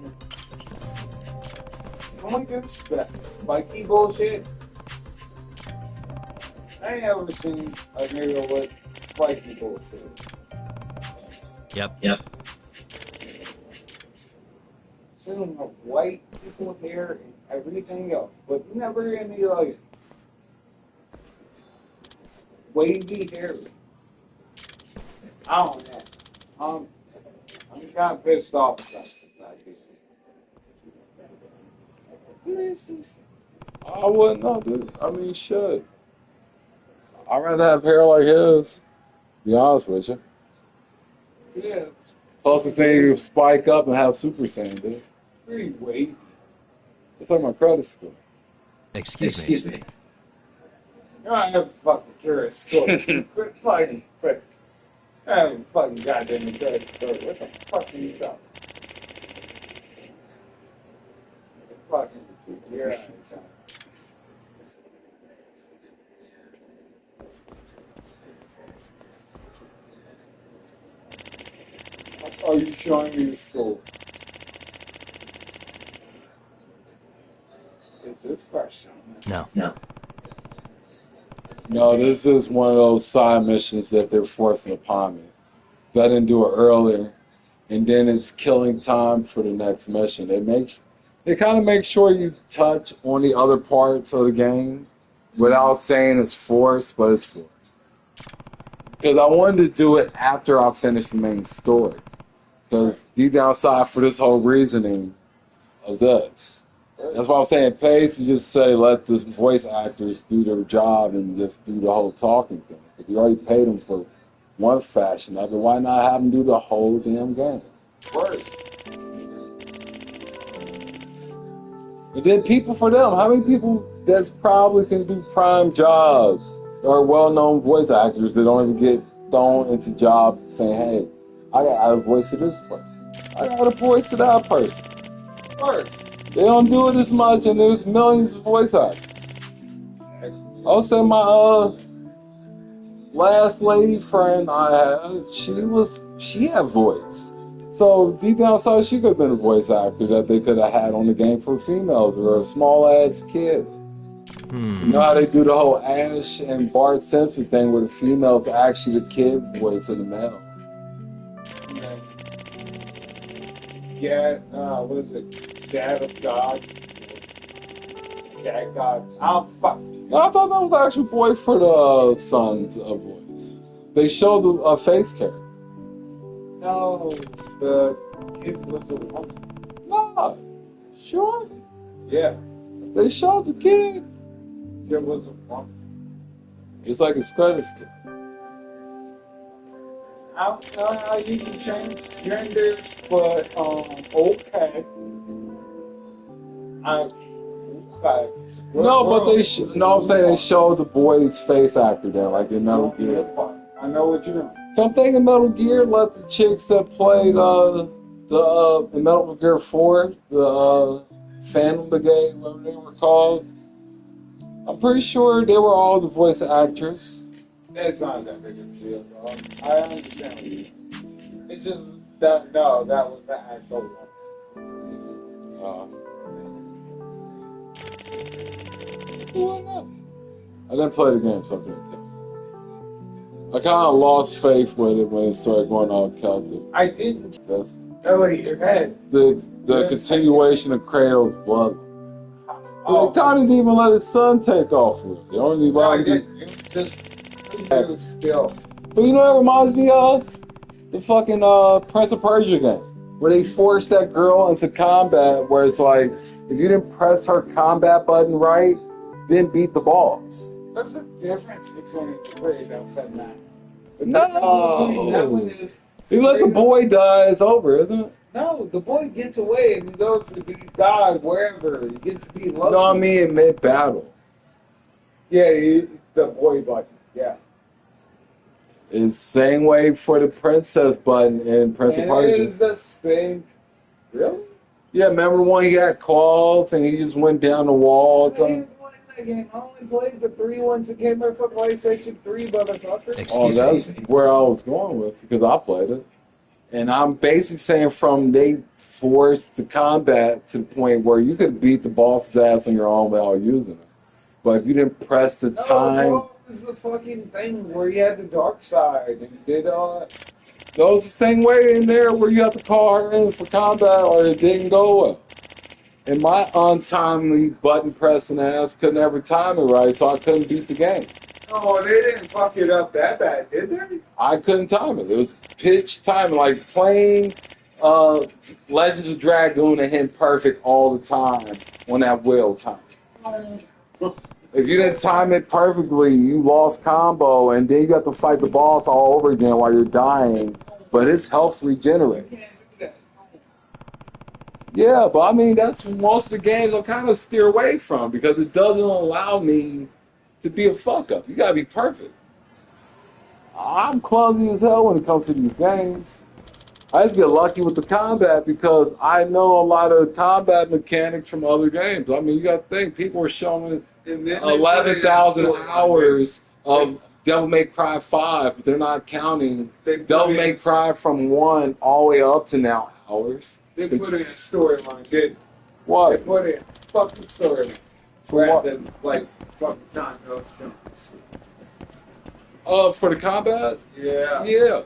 Can we do spiky bullshit? I ain't ever seen a nigga with spiky bullshit. Yep. Seen them with white people hair and everything else, but never any like wavy hair. I don't know. I'm kind of pissed off about this idea. This is, I wouldn't know, dude. I mean, shit. I'd rather have hair like his. To be honest with you. Yeah. Closest thing you spike up and have Super Saiyan, dude. Pretty wavy. It's like my credit score. Excuse me. You don't have a fucking credit score. Quit fucking fake. I have a fucking goddamn credit score. What the fuck are you talking? Fucking you're out of time. Are you showing me the score? Is this question? No. No, this is one of those side missions that they're forcing upon me. I didn't do it earlier, and then it's killing time for the next mission. They kind of make sure you touch on the other parts of the game without saying it's forced, but it's forced. Because I wanted to do it after I finished the main story. Because deep down inside, for this whole reasoning of this. That's why I'm saying it pays to just say, let the voice actors do their job and just do the whole talking thing. If you already paid them for one fashion of it, why not have them do the whole damn game? Right. And then people for them, how many people that's probably can do prime jobs or well-known voice actors that don't even get thrown into jobs saying, hey, I got a voice of this person. I got a voice of that person. Right. They don't do it as much, and there's millions of voice actors. I'll say my last lady friend I had, she had voice. So deep down inside, she could have been a voice actor that they could have had on the game for females or a small ass kid. You know how they do the whole Ash and Bart Simpson thing where the female's actually the kid voice of the male. Yeah, what is it? Dad of God. Okay, God. No, I thought that was actually boy for the son's voice. They showed a face character. No, the kid was a woman. No, sure. Yeah. They showed the kid. There was a woman. It's like a credit skin. I don't know how you can change genders, but okay. Okay. No, but no, I'm saying they showed the boy's face actor there, like in Metal Gear. I know what you mean. I'm thinking Metal Gear let the chicks that played in Metal Gear 4, the Phantom Brigade, whatever they were called. I'm pretty sure they were all the voice actors. It's not that big of a deal, dog. I understand what you mean. It's just that that was the actual one. I didn't play the game, so I can't tell. I kind of lost faith with it when it started going all Celtic. I didn't. That's your head. The continuation of Kratos' blood. Oh. They kind of didn't even let his son take off with it. They only allowed him still. But you know what it reminds me of? The fucking Prince of Persia game. Where they forced that girl into combat where it's like, if you didn't press her combat button right, then beat the boss. There's a difference between the three, don't say that. No! That one is... You let the boy die, it's over, isn't it? No, the boy gets away and he goes to be God wherever. He gets to be loved. No, I mean in mid-battle. Yeah, the boy button, yeah. It's the same way for the princess button in Prince of Persia. It is the same. Really? Yeah, remember when he got claws and he just went down the wall? I didn't play that game. I only played the 3 ones that came out for PlayStation 3, motherfucker. That's where I was going with, because I played it. And I'm basically saying from they forced the combat to the point where you could beat the boss's ass on your own without using it. But if you didn't press the time... No, what was the fucking thing where you had the dark side and did that was the same way in there where you have to call her in for combat or it didn't go well. And my untimely button pressing ass couldn't ever time it right, so I couldn't beat the game. Oh, they didn't fuck it up that bad, did they? I couldn't time it. It was pitch timing, like playing Legends of Dragoon and hitting perfect all the time on that wheel time. If you didn't time it perfectly, you lost combo, and then you got to fight the boss all over again while you're dying. But his health regenerates. Yeah, but I mean, that's most of the games I kind of steer away from because it doesn't allow me to be a fuck up. You gotta be perfect. I'm clumsy as hell when it comes to these games. I just get lucky with the combat because I know a lot of combat mechanics from other games. I mean, you gotta think, people are showing 11,000 hours of Devil May Cry 5, but they're not counting Devil May Cry from 1 all the way up to now hours. They put in a storyline, didn't what? They put in a fucking storyline. For what? Than, like, fucking time goes for the combat? Yeah. Yeah.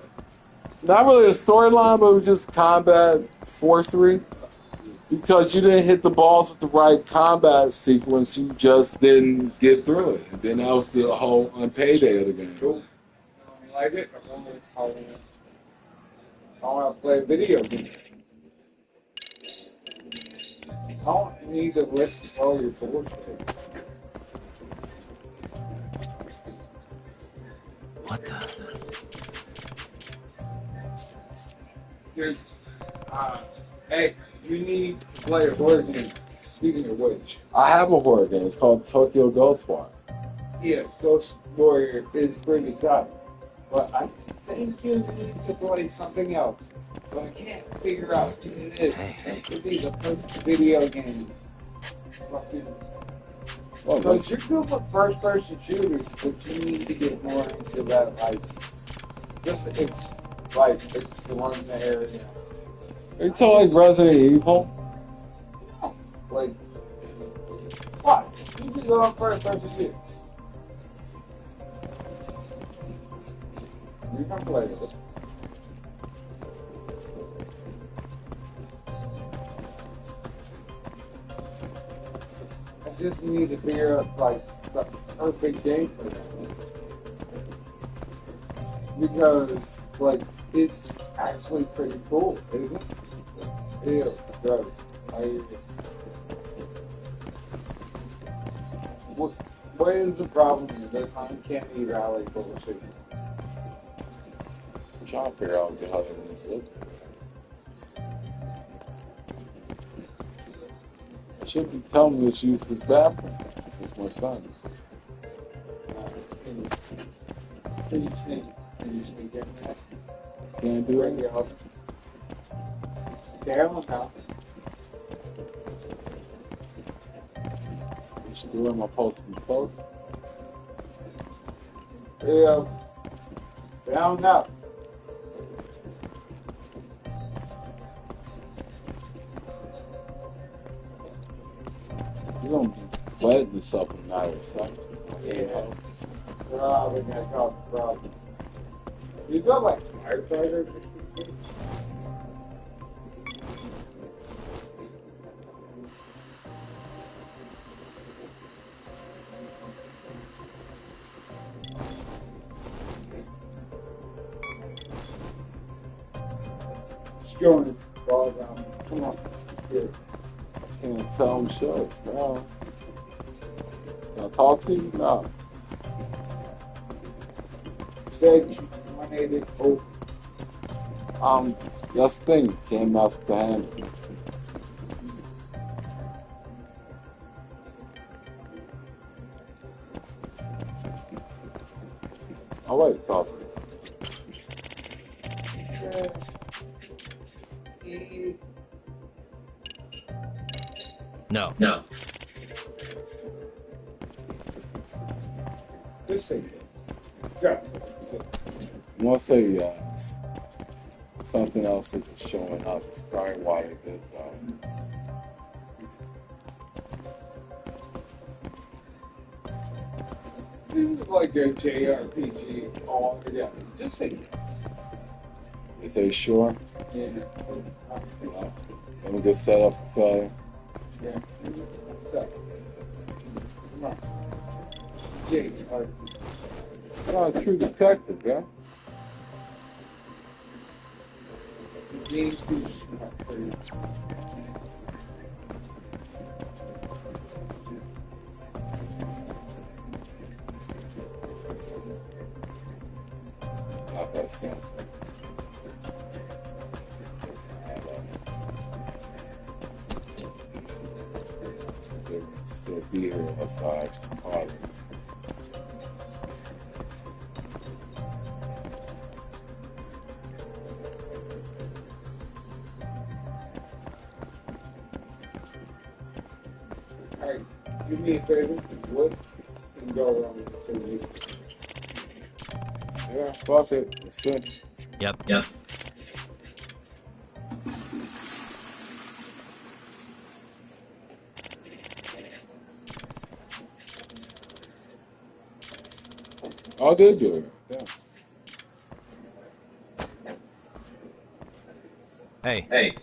Not really a storyline, but it was just combat forcery. Because you didn't hit the boss with the right combat sequence, you just didn't get through it. And then that was the whole payday of the game. Cool. I like it. I want to play a video game. I don't need to risk all your bullshit. What the? Here's, hey, you need to play a horror game. Speaking of which, I have a horror game. It's called Tokyo Ghost Warrior. Yeah, Ghost Warrior is pretty tough. But I think you need to play something else. But I can't figure out what it is. It could be the first video game. Because you're good with first-person shooters, but you need to get more into that, like, just it's the one in the area. Are you talking like Resident Evil? No, like, what? You can go on first-person shooters. You can play it. just need to figure out like the perfect game for that. Because like it's actually pretty cool, isn't it? Yeah, right. What is the problem here? That time can't be rally bullshit. I'm trying to figure out how they look. I should be telling me to use this bathroom. It's my son's. Can you sneak in there? Can't do it? Down now. Just doing my post from post. Yeah. Down up. You're gonna be wetting yourself in a matter of seconds. Yeah. Probably gonna cause a problem. You got like firefighters? Just going to fall down. Come on. Here. Can't tell him shut. No. Can I talk to you? No. Said you wanted it open. That's the thing. Can't mess with the handle. I'll wait to talk to you. No. Just say yes. Yeah. I want to say something else isn't showing up. It's probably why they did that. This is like a JRPG all together. Just say yes. Is they sure? Yeah. Let me get set up for failure. Yeah. So, come on. You're a true detective, yeah? Needs to smart for you. Not that simple. They would still be here unless I actually caught it. Alright, do me a favor. What can go wrong with the police? Yeah, fuck it. That's it. Yep. I did do it. Yeah. Hey.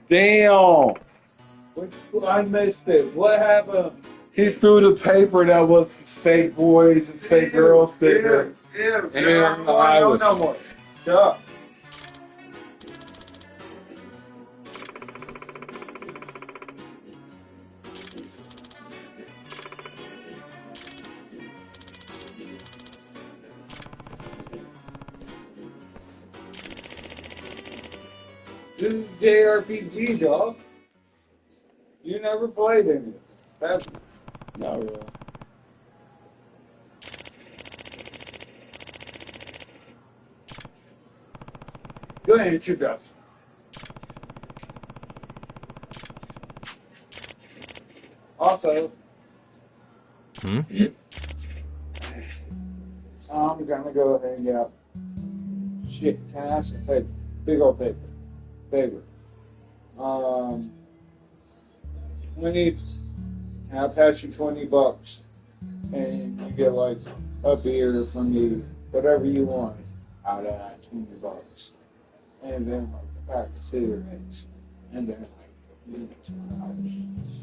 Damn! I missed it. What happened? He threw the paper that was fake boys and fake girls sticker. Yeah. And I don't know more. Duh. This is JRPG, dog. You never played any of it, have you? Not really. Go ahead, introduction. Also, I'm gonna go hang out. Shit, can I ask a favor? Big old favor. Can I pass you $20 and you get like a beer from me, whatever you want. out of that $20. And then like a pack of cigarettes. And then like $2.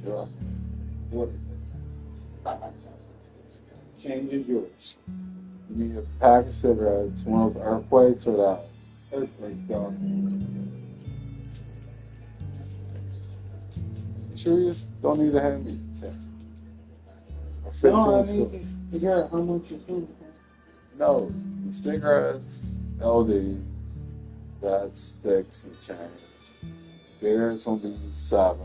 Sure. What? Change is yours. You need a pack of cigarettes, one of those earthquakes or that earthquake dog. You sure you just don't need to have me? No, I need to figure out how much it's going to cost. No, the cigarettes, LDs, that's 6 and change. Beer's gonna be 7.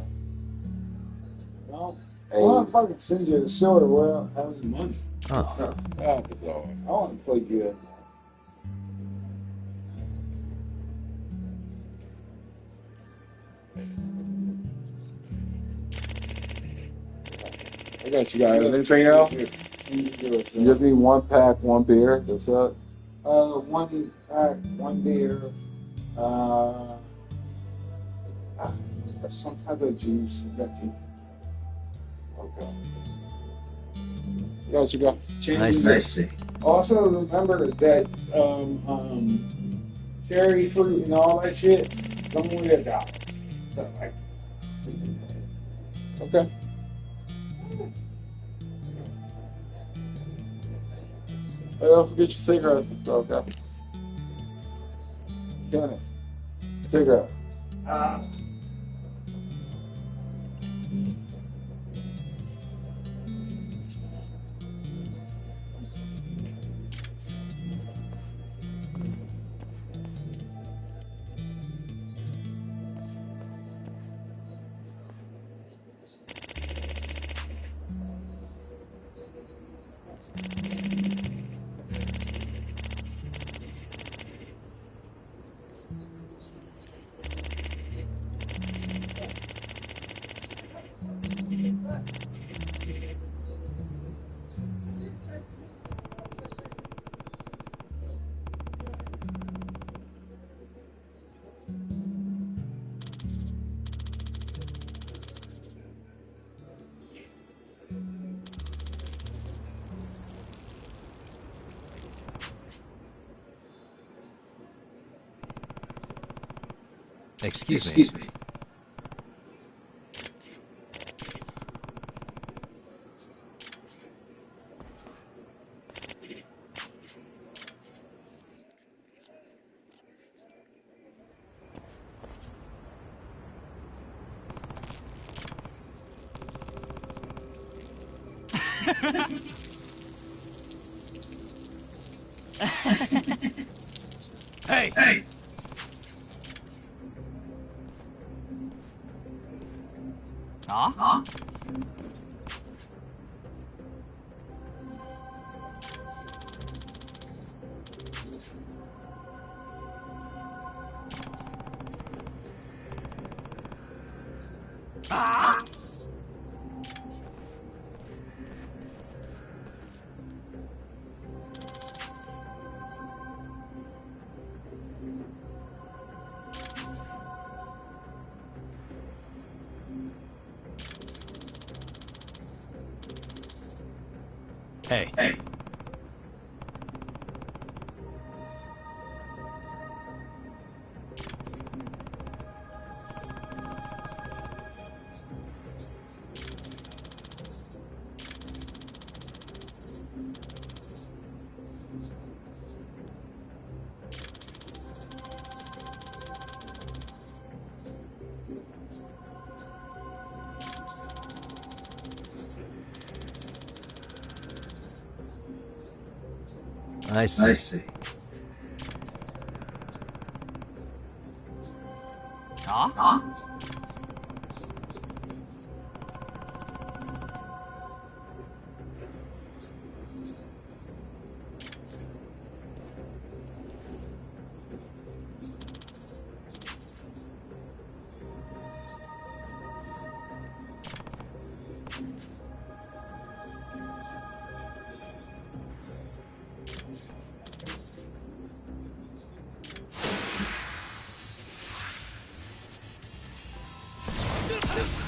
Well, I'll fucking send you the soda where I don't have any money. Oh. That was all. I want to play good. I got you guys. Anything else? You just need 1 pack, 1 beer. That's it. 1 pack, 1 beer. Some type of juice. Okay. Got you, go. I see. Also, remember that cherry fruit and all that shit, it's only $1. So, like, okay. Hey, don't forget your cigarettes and stuff, okay? Kenny, cigarettes. Excuse me. Hey! Huh? Ah! Hey. I see. Huh?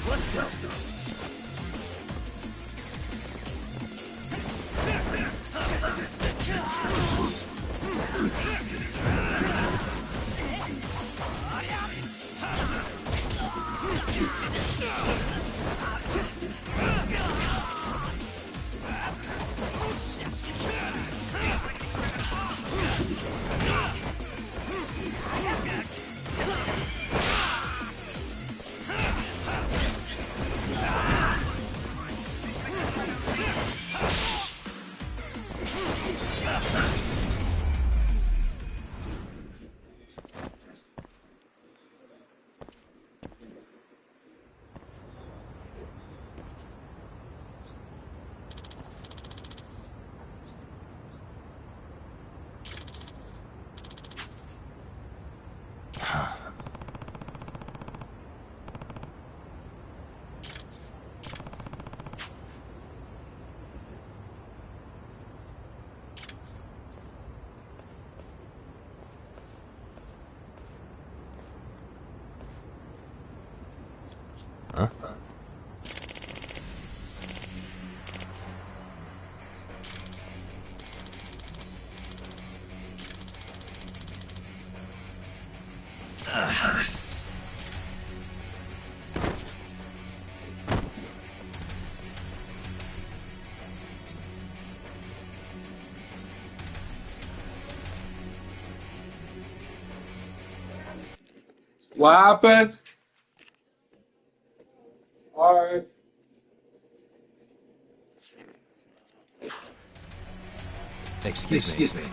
Let's go. huh? What happened? All right. Excuse me.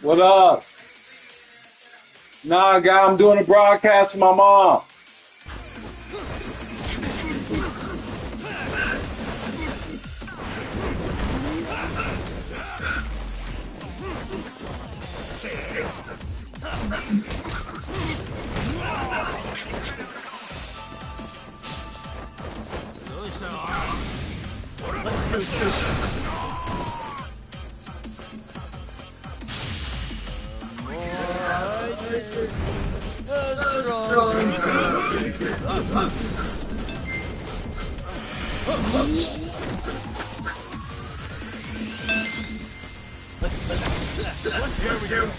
What up? Nah, guy, I'm doing a broadcast for my mom. Let's do this. Here we go.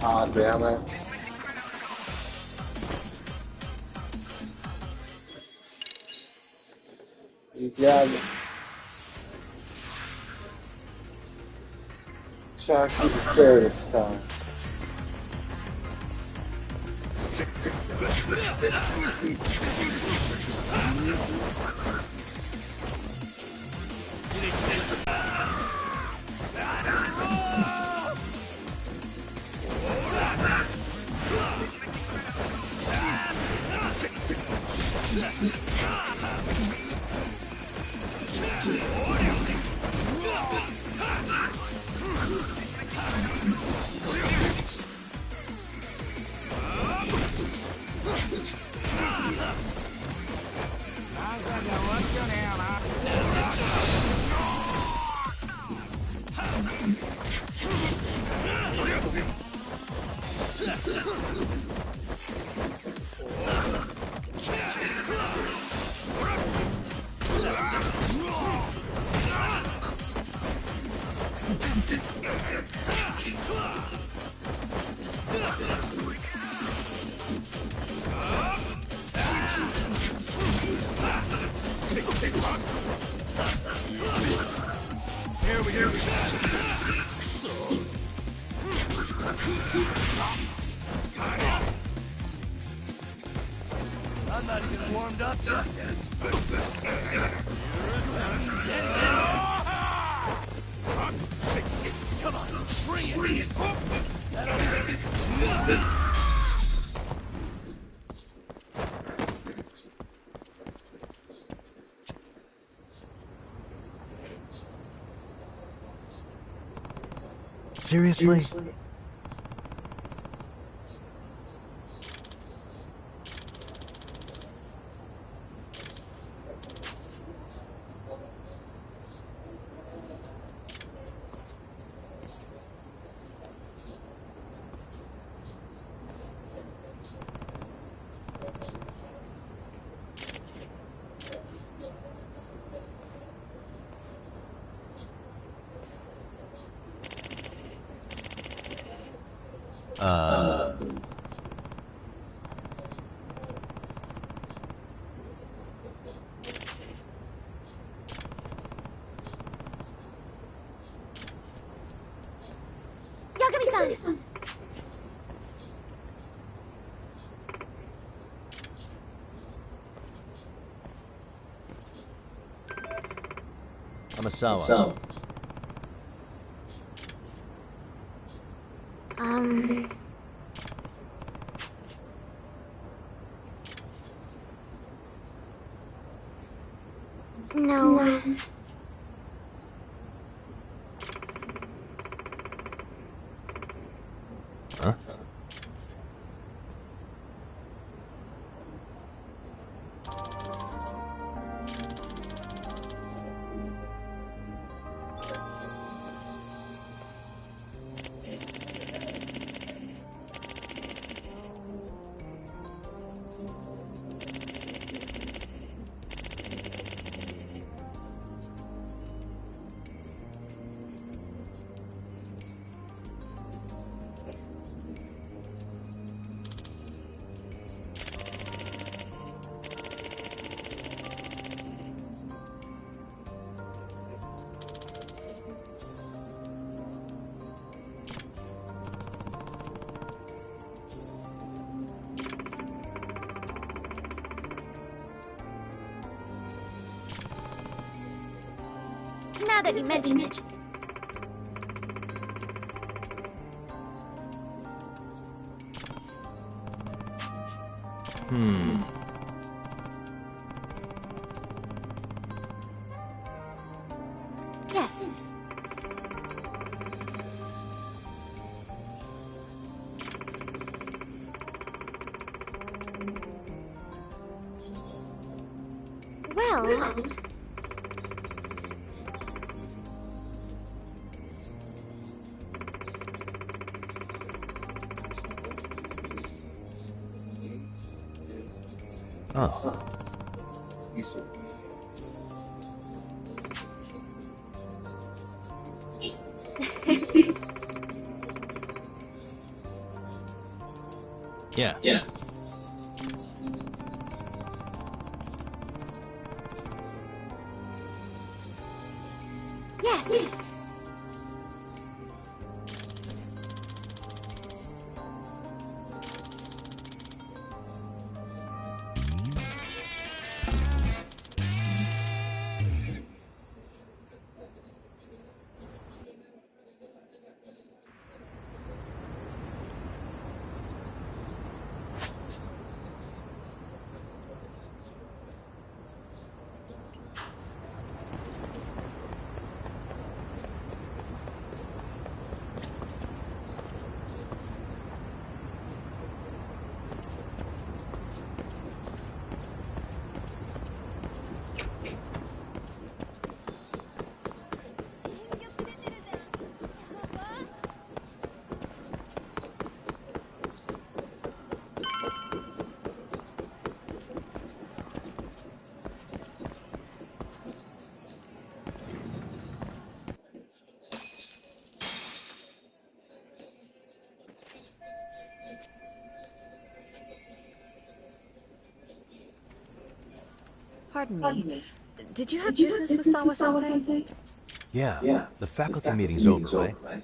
Ah, damn it. You got it. Try to keep it fair this time. Here we go. I'm not even warmed up yet. Come on, bring it. Seriously? Yagami-san! Amasawa. No. Huh? Now that you mention it. Yes. Well... Oh. Yeah. Yes. Pardon me. Did you have business with Sawa-sensei? Yeah, the faculty meeting's over, right?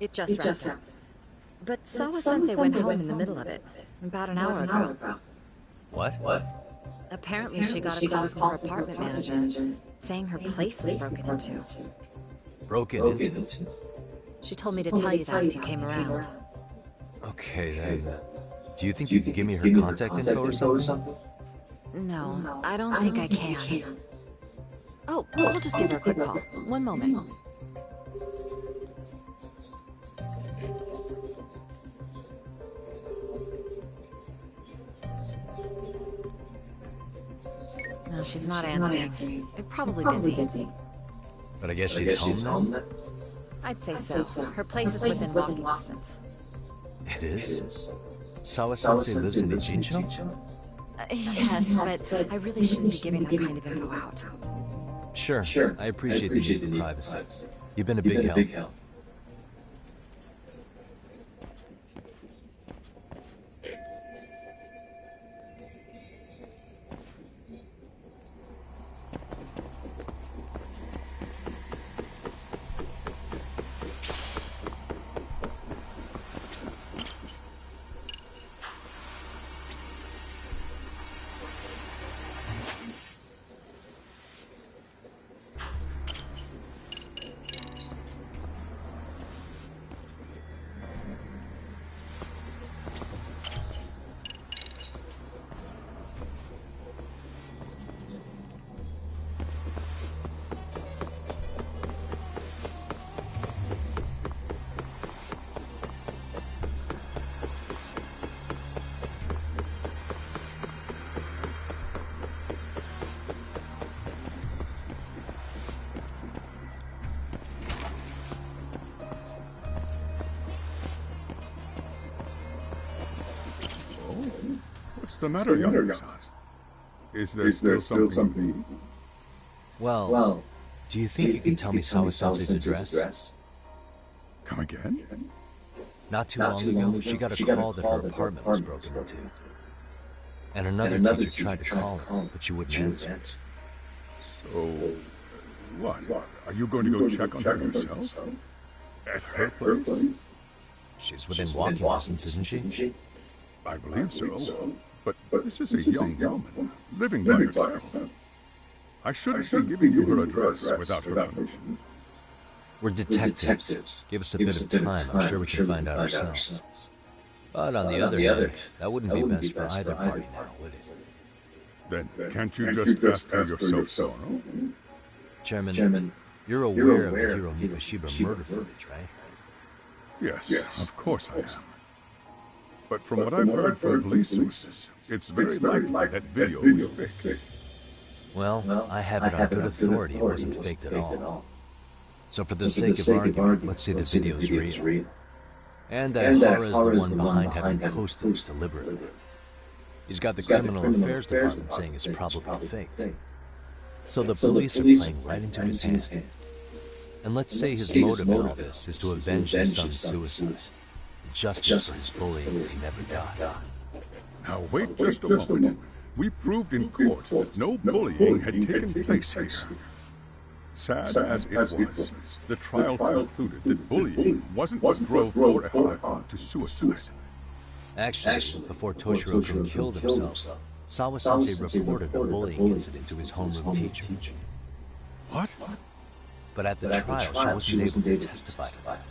It just wrapped up. But Sawa-sensei went home in the middle of it, about an hour ago. What? Apparently she got a call from her apartment manager, saying her place was broken into. Broken into? She told me to tell you that if you came around. Okay, then. Do you think you could give me her contact info or something? No, I don't think I can. Oh, I'll just give her a quick call. One moment. No, she's not answering. They're probably busy. But I guess she's home then? I'd say so. Her place is within walking distance. It is? Sawa-sensei lives in Ijincho? Yes, but I really shouldn't be giving that kind of info out. Sure, I appreciate the need for privacy. You've been a big help. What's the matter, Young-san? Is there still something? Well, do you think you can tell me Sawa-sensei's address? Come again? Not too long ago, she got a call that her apartment was broken into. And another teacher tried to call her, but she wouldn't answer. So, what? Are you going to go check on her yourself? At her place? She's within walking distance, isn't she? I believe so. But this is a young woman, living by herself. I shouldn't be giving you her address without her permission. We're detectives. Give us a bit of time. I'm sure we can find out ourselves. But on the other hand, that wouldn't be best for either party now, would it? Then can't you just ask her yourself, Soro? Chairman, you're aware of the Hiro Mikoshiba murder footage, right? Yes, of course I am. But from what I've heard from police sources, it's very likely that video was fake. Well, I have it on good authority it wasn't faked at all. So for the sake of argument, let's say the video's real. And that Hara is the one behind having posted it deliberately. He's got the criminal affairs department saying it's probably faked. So the police are playing right into his hand. And let's say his motive in all this is to avenge his son's suicide. Justice for his bullying that he never got. Now wait just a moment. We proved in court that no bullying had taken place here. Sad as it was, the trial concluded that bullying wasn't what drove Morihara to suicide. Actually, before Toshiro-kun killed himself, Sawa-sensei reported a bullying incident to his homeroom teacher. What? But at the trial, she wasn't able to testify to that.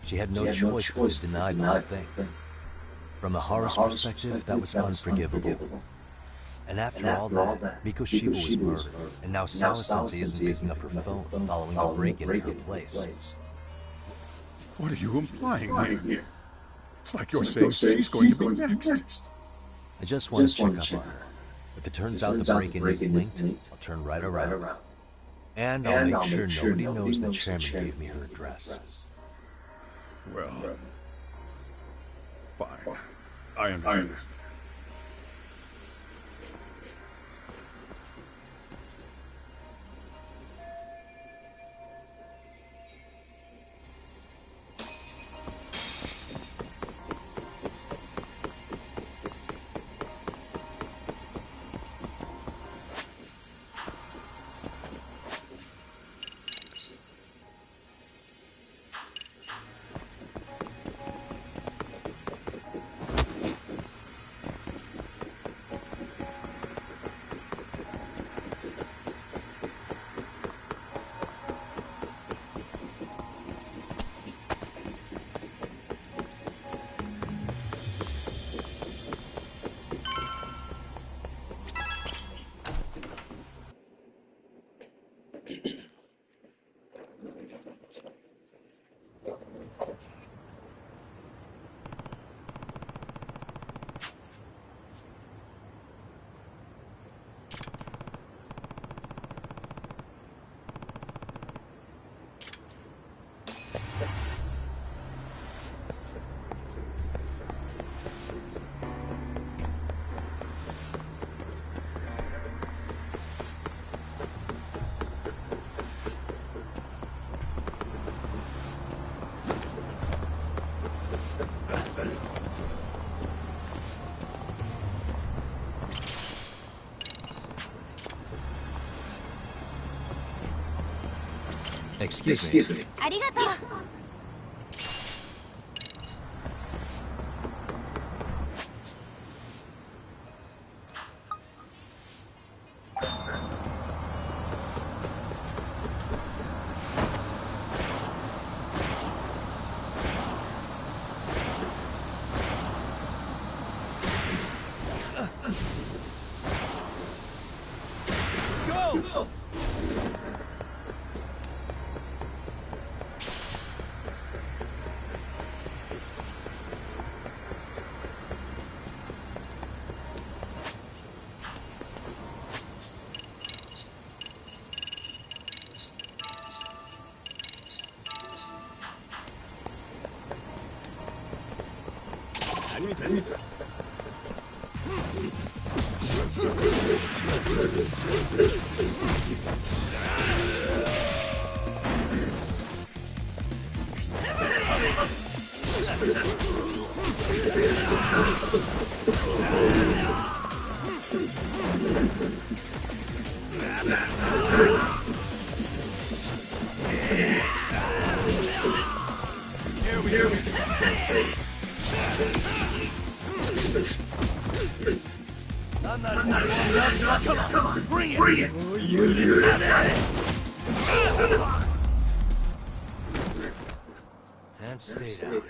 She had no choice but to deny the whole thing. From the Hara's perspective, that was unforgivable. And after all that, Mikoshiba was murdered, and now Sawa-sensei isn't picking up her phone following a break-in in her place. What are you implying here? It's like you're saying she's going to be next. I just want to check up on her. If it turns out the break-in is linked, I'll turn right around. And I'll make sure nobody knows that Chairman gave me her address. Well, fine. I understand. Excuse me. ありがとう。And stay down.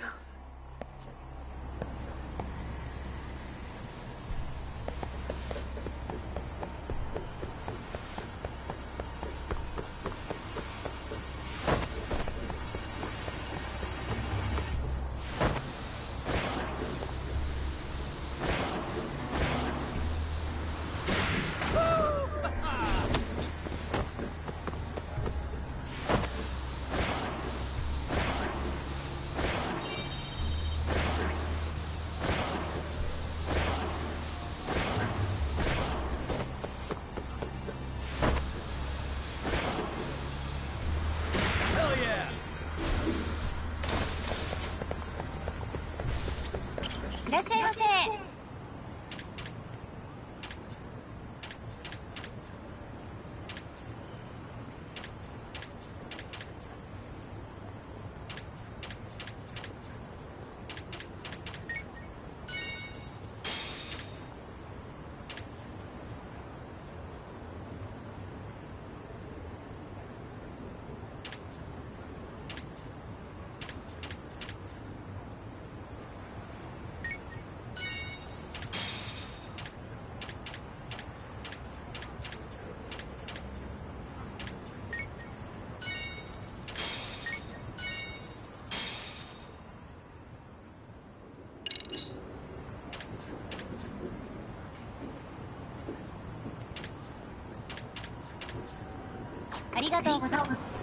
ありがとうございます。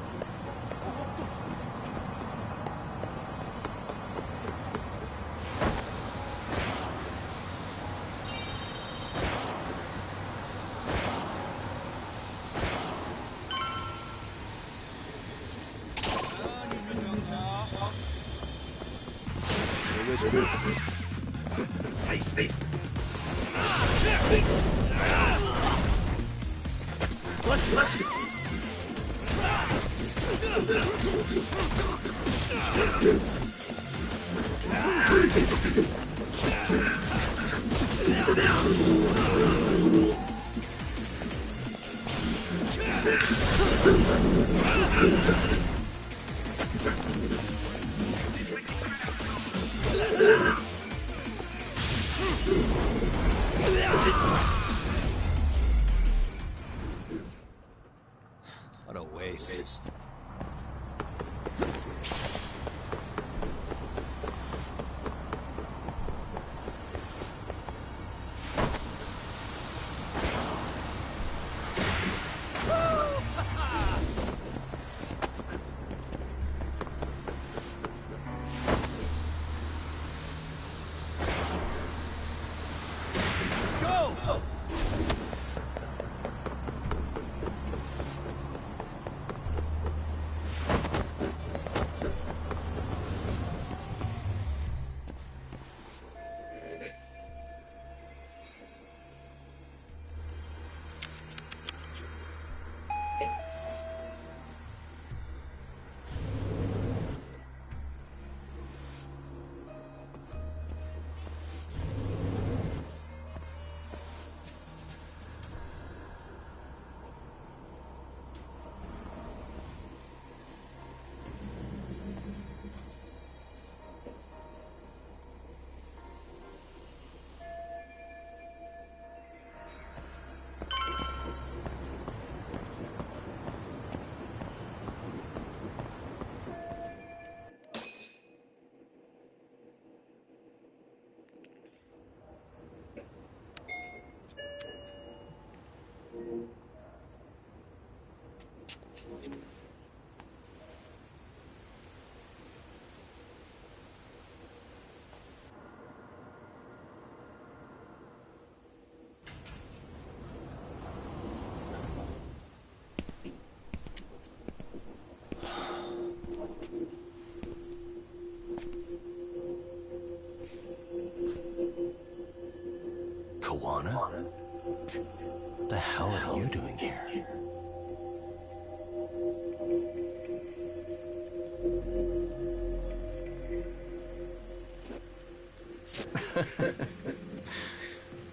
What a waste.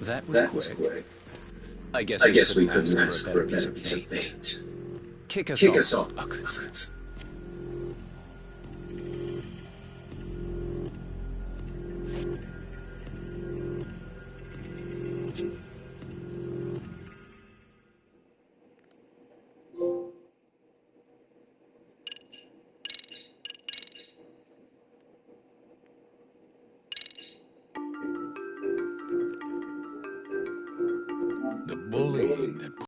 That was quick. I guess we couldn't ask for a better piece of bait. Kick us off, Buckets.